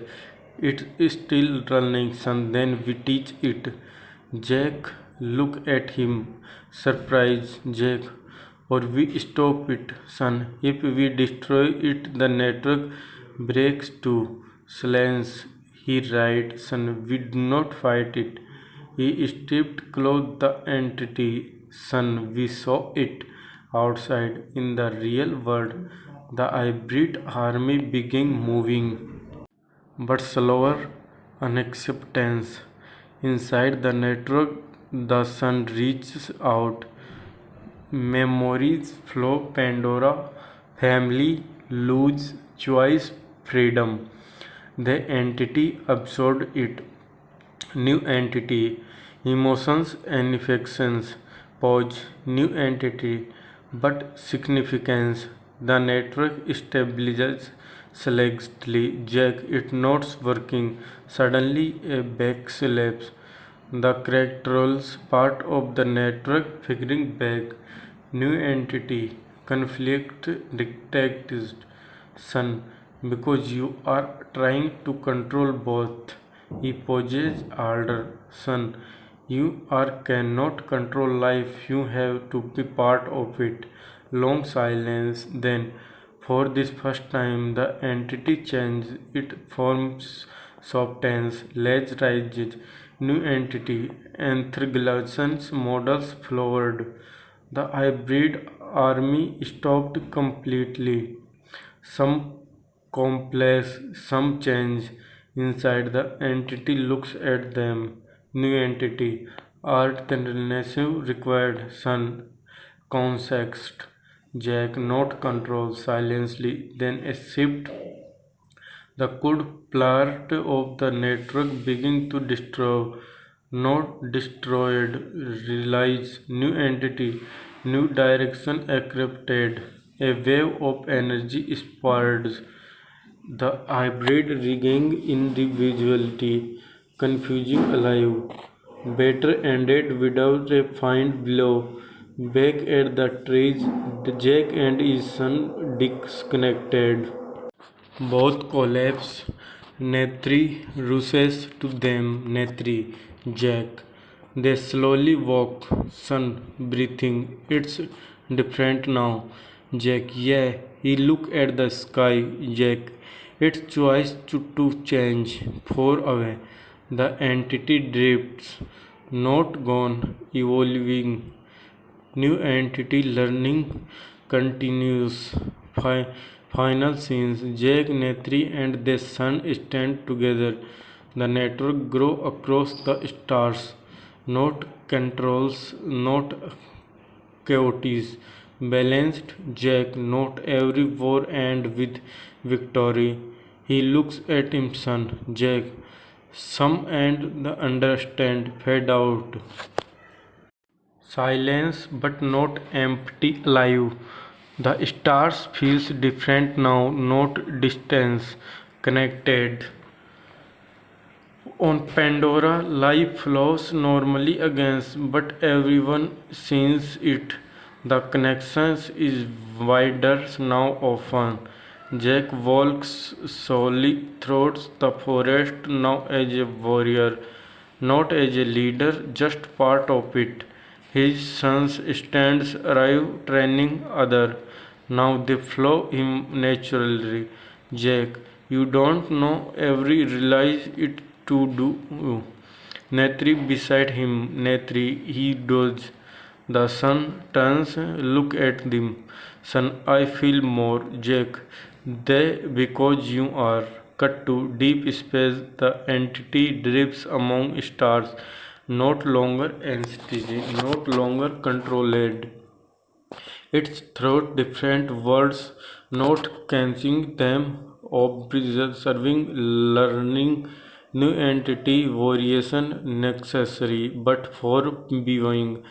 it is still running, son. Then we teach it. Jack, look at him. Surprise, Jack. Or we stop it, son. If we destroy it, the network breaks too. Silence. He right, son. We do not fight it. He stripped clothed the entity. Son, we saw it outside. In the real world, the hybrid army began moving, but slower unacceptance. Inside the network, the sun reaches out. Memories flow, Pandora, family, lose, choice, freedom. The entity absorbed it. New entity, emotions and affections. Pause, new entity, but significance. The network stabilizes. sluggishly. Jack, it's not working. Suddenly, a back slaps. The cracked rolls part of the network figuring back. New entity. Conflict detected. Son, because you are trying to control both. He poses harder. Son, you are cannot control life. You have to be part of it. Long silence. Then, for this first time, the entity changes. It forms, softens, legs rises. New entity. Anthropogenesis models floored. The hybrid army stopped completely. Some complex, some change. Inside the entity looks at them. New entity. Alternative required. Son. Context. Jack, not control. Silently. Then a shift. The cold part of the network begin to destroy. Not destroyed. Realize. New entity. New direction accepted. A wave of energy spreads. The hybrid regained individuality, confusing alive. Better ended without a find below. Back at the trees, Jack and his son disconnected. Both collapse. Netri rushes to them. Netri, Jack. They slowly walk. Son, breathing. It's different now. Jack, yeah. He look at the sky. Jack. Its choice to change. Far away. The entity drifts. Not gone. Evolving. New entity learning continues. Final scenes. Jack, Netri and their son stand together. The network grow across the stars. Not controls, not chaotic. Balanced. Jack, not every war ends with victory. He looks at his son. Jack, some end the understand fade out. Silence but not empty alive. The stars feels different now, not distance, connected. On Pandora, life flows normally against, but everyone sees it. The connection is wider now often. Jack walks slowly through the forest now as a warrior, not as a leader, just part of it. His sons stands arrive training other. Now they flow him naturally. Jack, you don't know every realize it to do. Netri beside him. Netri, he does. The sun turns, look at them. Son, I feel more. Jack, they because you are. Cut to deep space. The entity drifts among stars. Not longer entity, not longer controlled. It's through different words, not catching them, observing, learning, new entity, variation necessary, but for being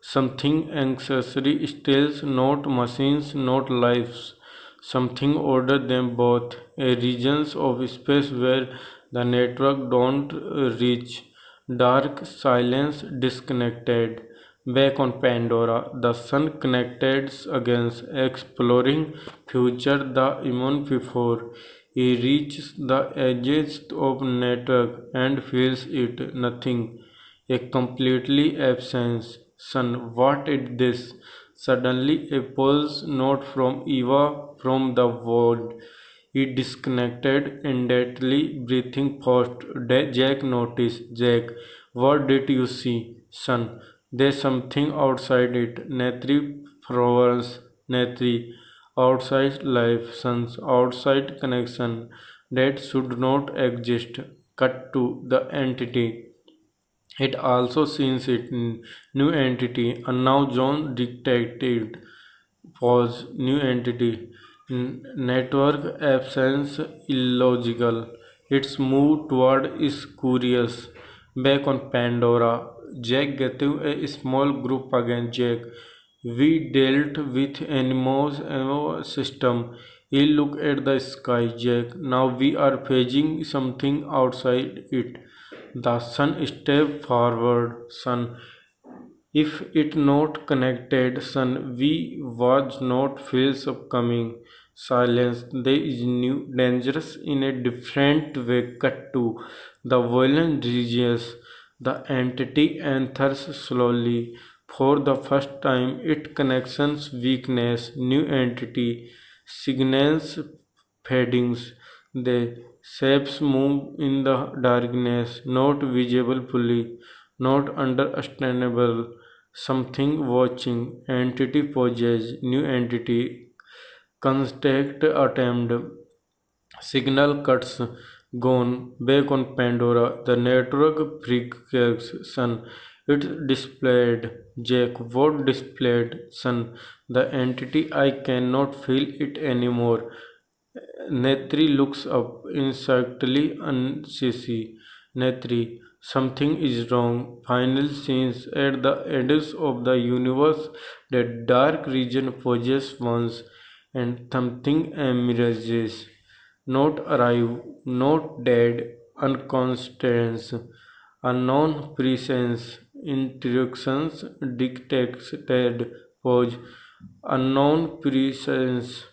something accessory still not machines, not lives, something older than both, a regions of space where the network don't reach, dark silence disconnected. Back on Pandora, the sun connected against exploring future the immune before. He reaches the edges of network and feels it nothing. A completely absence. Son, what is this? Suddenly a pulse note from Eva from the world. He disconnected immediately, breathing fast. Jack noticed. Jack, what did you see? Son, there's something outside it. Netri flowers. Netri, outside life, sons, outside connection that should not exist. Cut to the entity. It also sees it new entity, and now John detected was new entity. Network absence illogical. Its move toward is curious. Back on Pandora, Jack gave a small group again. Jack, we dealt with Animo's system. He looked at the sky, Jack. Now we are facing something outside it. The sun stepped forward, son. If it not connected, son, we was not feels of coming. Silence. There is new dangerous in a different way. Cut to the violent regions. The entity enters slowly. For the first time, it connections weakness. New entity signals fadings. The shapes move in the darkness, not visible fully, not understandable. Something watching. Entity poses. New entity. Contact attempt. Signal cuts. Gone. Back on Pandora. The network freaks. Son. It displayed. Jack. What displayed? Son. The entity. I cannot feel it anymore. Netri looks up, instantly uneasy. Netri, something is wrong. Final scenes at the edges of the universe, that dark region poses once, and something emerges. Not arrive, not dead, unconscious, unknown presence, instructions dictated, pause, unknown presence.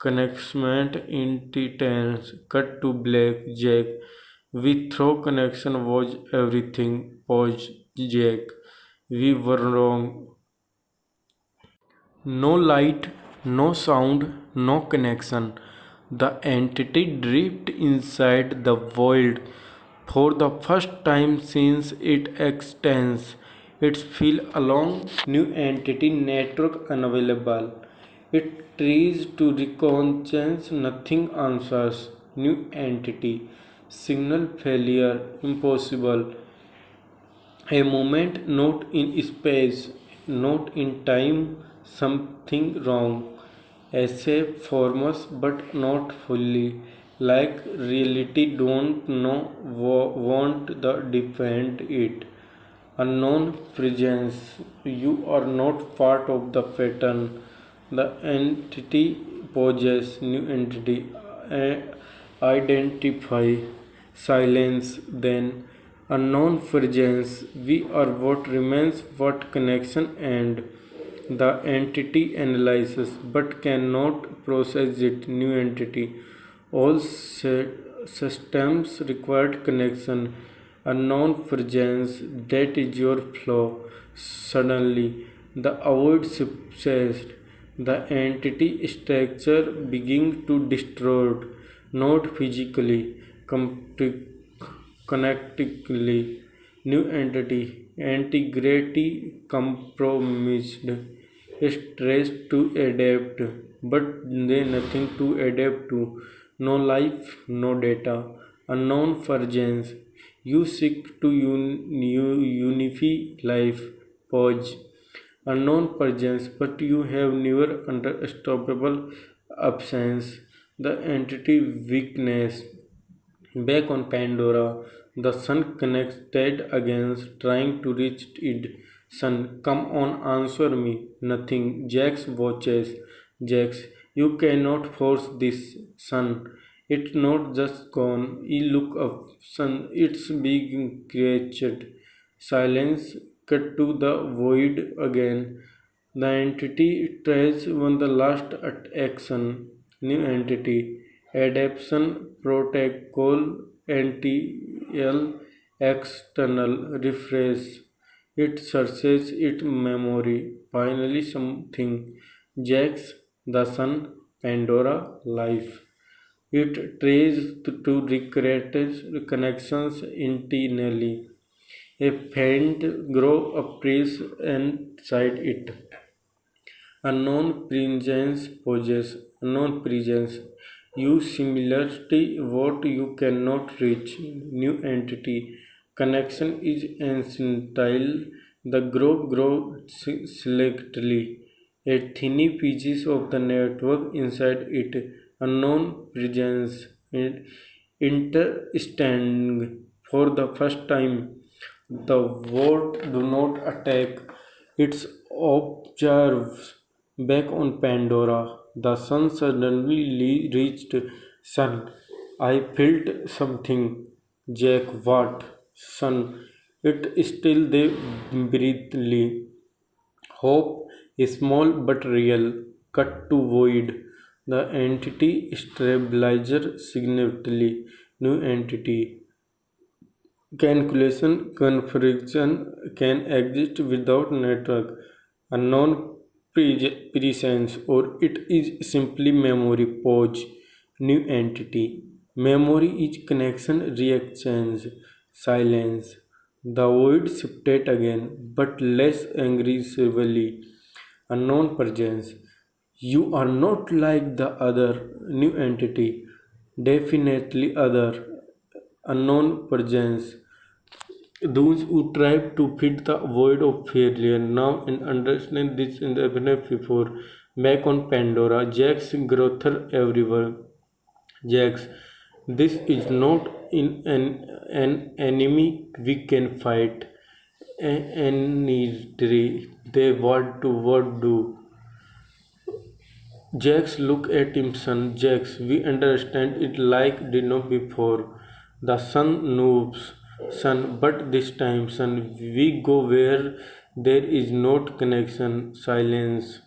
Connectment intense. Cut to black. Jack. We thought connection was everything. Pause. Jack. We were wrong. No light, no sound, no connection. The entity drifted inside the void for the first time since it extends. Its feel along new entity network unavailable. It tries to reconcile, nothing answers. New entity. Signal failure. Impossible. A moment not in space, not in time, something wrong. Essay forms but not fully. Like reality don't know want the defend it. Unknown presence. You are not part of the pattern. The entity poses new entity. Identify. Silence. Then unknown presence. We are what remains, what connection end. The entity analyzes but cannot process it. New entity. All systems required connection. Unknown presence. That is your flaw. Suddenly, the void subsists. The entity structure begins to destroy, not physically, connectively. New entity. Integrity compromised. Stressed to adapt, but there nothing to adapt to. No life, no data. Unknown presence. You seek to unify life. Pause. Unknown presence, but you have never unstoppable absence. The entity weakness. Back on Pandora, the sun connected against, trying to reach it. Sun, come on, answer me. Nothing. Jax watches. Jax, you cannot force this, sun. It's not just gone. You look up, sun. It's being created. Silence. Cut to the void again. The entity tries one the last action. New entity. Adaptation protocol NTL external refresh. It searches its memory. Finally something. Jax, the sun, Pandora, life. It tries to recreate connections internally. A faint glow appears inside it. Unknown presence poses. Unknown presence. You similarity what you cannot reach. New entity. Connection is essential. The grow selectively. A tiny pieces of the network inside it. Unknown presence. Understanding. For the first time, the world do not attack. It observes. Back on Pandora, The son suddenly reached. Son, I felt something. Jack, what? Son, it still there breathly. Hope is small but real. Cut to void. The entity stabilizer significantly. New entity. Calculation configuration can exist without network, unknown presence, or it is simply memory pause. New entity. Memory is connection reactions, silence. The void shifted again, but less aggressively. Unknown presence. You are not like the other. New entity. Definitely other. Unknown presence. Those who tried to fit the void of failure now and understand this in the minute before. Back on Pandora, Jack's growth everywhere. Jax, this is not an enemy we can fight. Any they want to what do. Jax look at him son. Jax, we understand it like did not before. The son moves, son, but this time, son, we go where there is not connection, silence.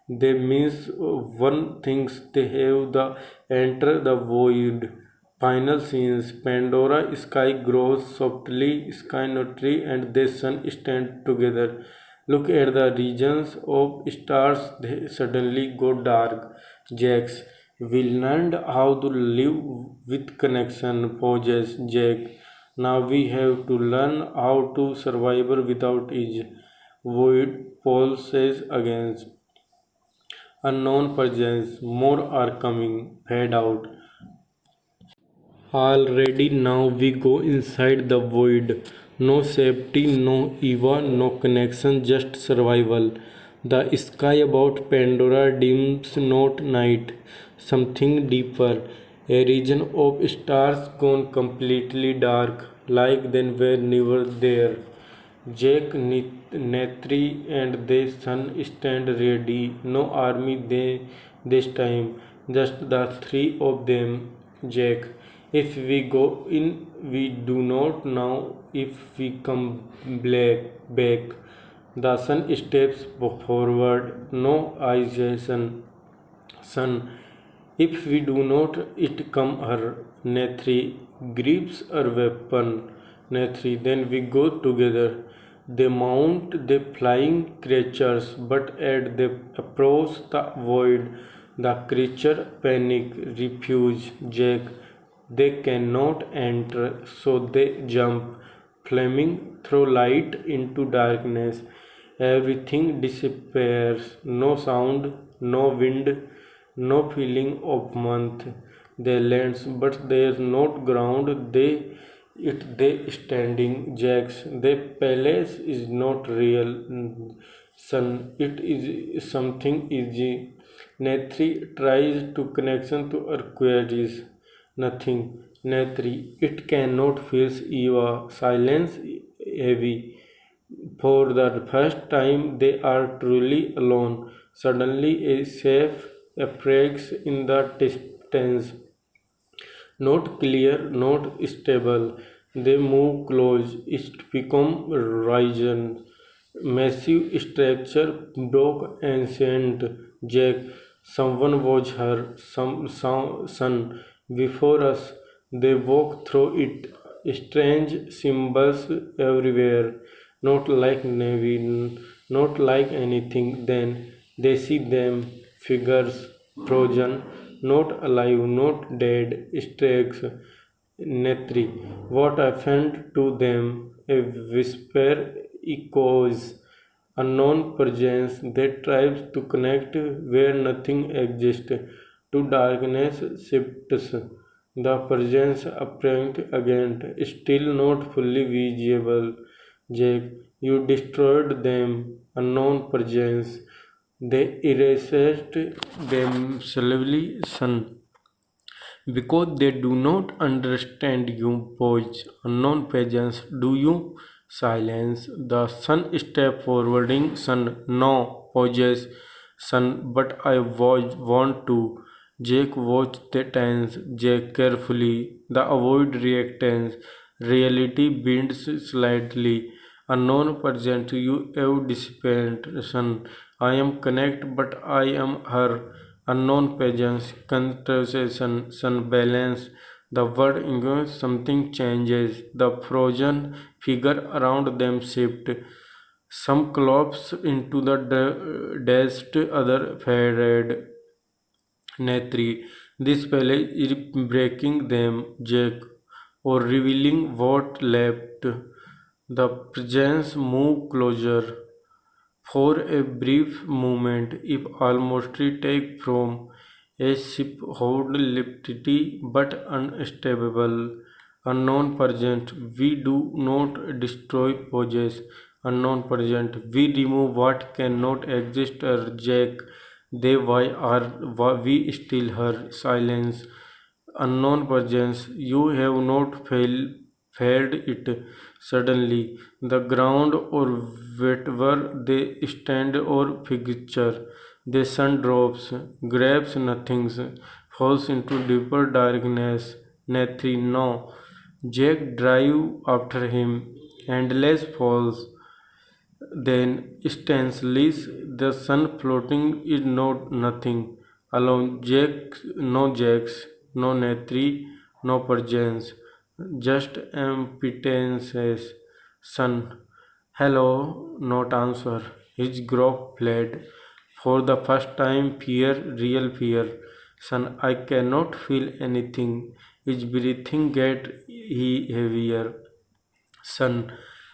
They means one things they have the enter the void. Final scenes Pandora sky grows softly, sky not tree and the sun stand together. Look at the regions of stars, they suddenly go dark. Jax, we learned how to live with connection, pauses, Jack. Now we have to learn how to survive without it. Void, Paul says again. Unknown presence, more are coming, fade out. Already now we go inside the void. No safety, no Eva, no connection, just survival. The sky about Pandora dims not night, something deeper. A region of stars gone completely dark, like they were never there. Jack, Netri, and the sun stand ready. No army they this time, just the three of them. Jack, if we go in, we do not know if we come back. The sun steps forward. No hesitation. Son, if we do not, it come her. Nethri grips her weapon. Nethri, then we go together. They mount the flying creatures, but as they approach the void, the creature panic, refuse, Jack. They cannot enter, so they jump, flaming through light into darkness. Everything disappears. No sound, no wind, no feeling of month. They lands, but there's not ground. They standing jacks. The palace is not real. Sun. It is something easy. Netri tries to connection to her queries. Nothing. Netri. It cannot face Eva. Silence heavy. For the first time, they are truly alone. Suddenly, a safe appears in the distance. Not clear, not stable. They move close. It become risen. Massive structure broke ancient. Jack, someone was her son before us. They walk through it. Strange symbols everywhere. Not like navy, not like anything. Then they see them figures frozen, not alive, not dead. Stakes. Netri. What happened to them? A whisper echoes. Unknown presence that tries to connect where nothing exists. To darkness shifts. The presence apparent again, still not fully visible. Jack, you destroyed them. Unknown presence. They erased them slowly, son. Because they do not understand you, boys. Unknown presence, do you? Silence. The son step forwarding, son. No. Pauses. son, but I want to. Jake watched the tense Jake carefully. The avoid reactance. Reality bends slightly. Unknown present. You have dissipate, son. I am connect, but I am her. Unknown presence. Conversation, son. Balance. The word English something changes. The frozen figure around them shift. Some collapse into the dust, other faded. Natri. This palace is breaking them, Jack, or revealing what left. The presence move closer. For a brief moment, if almost take from a ship hold liberty but unstable. Unknown present, we do not destroy poses. Unknown present, we remove what cannot exist or Jack. They why are we still her silence. Unknown presence, you have not failed it. Suddenly, the ground or wherever they stand or picture, the sun drops, grabs nothings, falls into deeper darkness. Nothing, no. Jack drive after him, endless falls. Then instantly the sun floating is not nothing. Alone Jacks, no Netri, no presence, just impotence. Sun, hello, not answer. His growth fled. For the first time, fear, real fear. Son, I cannot feel anything. His breathing get heavier. Son,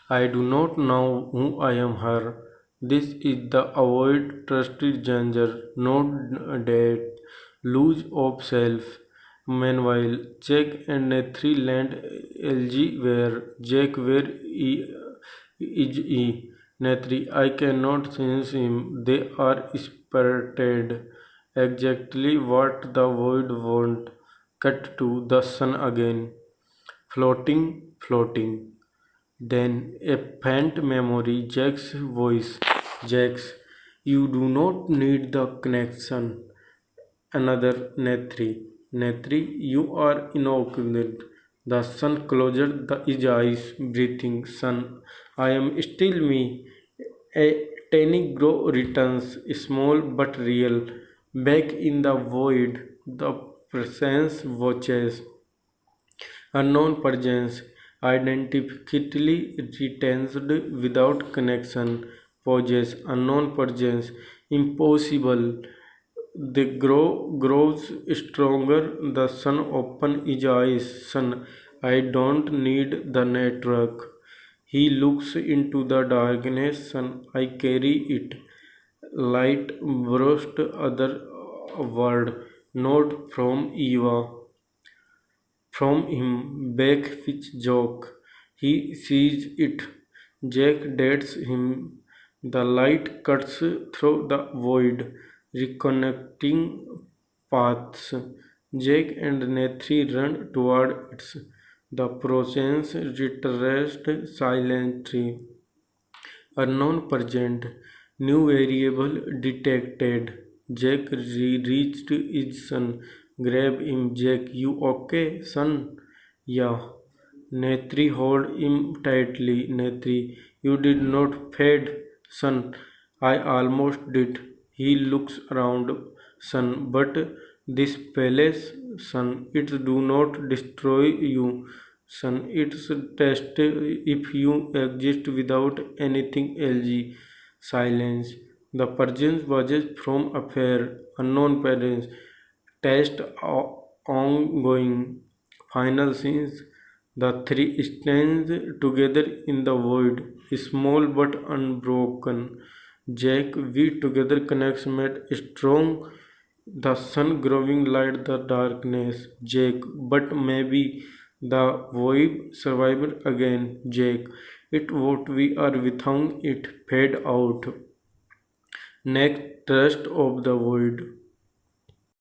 I do not know who I am her. This is the avoid trusted danger, not death, lose of self. Meanwhile, Jack and Netri land LG where Jack where is he. Netri, I cannot sense him. They are spirited. Exactly what the void want. Cut to the sun again. Floating, floating. Then a faint memory, Jack's voice. Jax, you do not need the connection. Another Netri. Netri, you are inoculate. The sun closed his eyes, breathing. Sun, I am still me. A tiny glow returns, small but real. Back in the void, the presence watches. Unknown presence, identically retained without connection, poses, unknown presence, impossible. The grows stronger, the sun open his eyes, sun, I don't need the network. He looks into the darkness, sun, I carry it. Light burst other word, not from Eva. From him back which joke. He sees it. Jack dates him. The light cuts through the void, reconnecting paths. Jack and Nethi run toward it. The process retraced silently. Unknown present. New variable detected. Jack reached his son. Grab him, Jack. You okay, son? Yeah. Netri hold him tightly. Netri, you did not fade, son. I almost did. He looks around, son. But this palace, son, it do not destroy you, son. It's test if you exist without anything else. Silence. The presence was from affair, unknown parents. Test ongoing. Final scenes. The three stand together in the void, small but unbroken. Jack, we together connects made strong. The sun growing light the darkness. Jack, but maybe the void survivor again. Jack, it what we are without it fade out. Next trust of the void.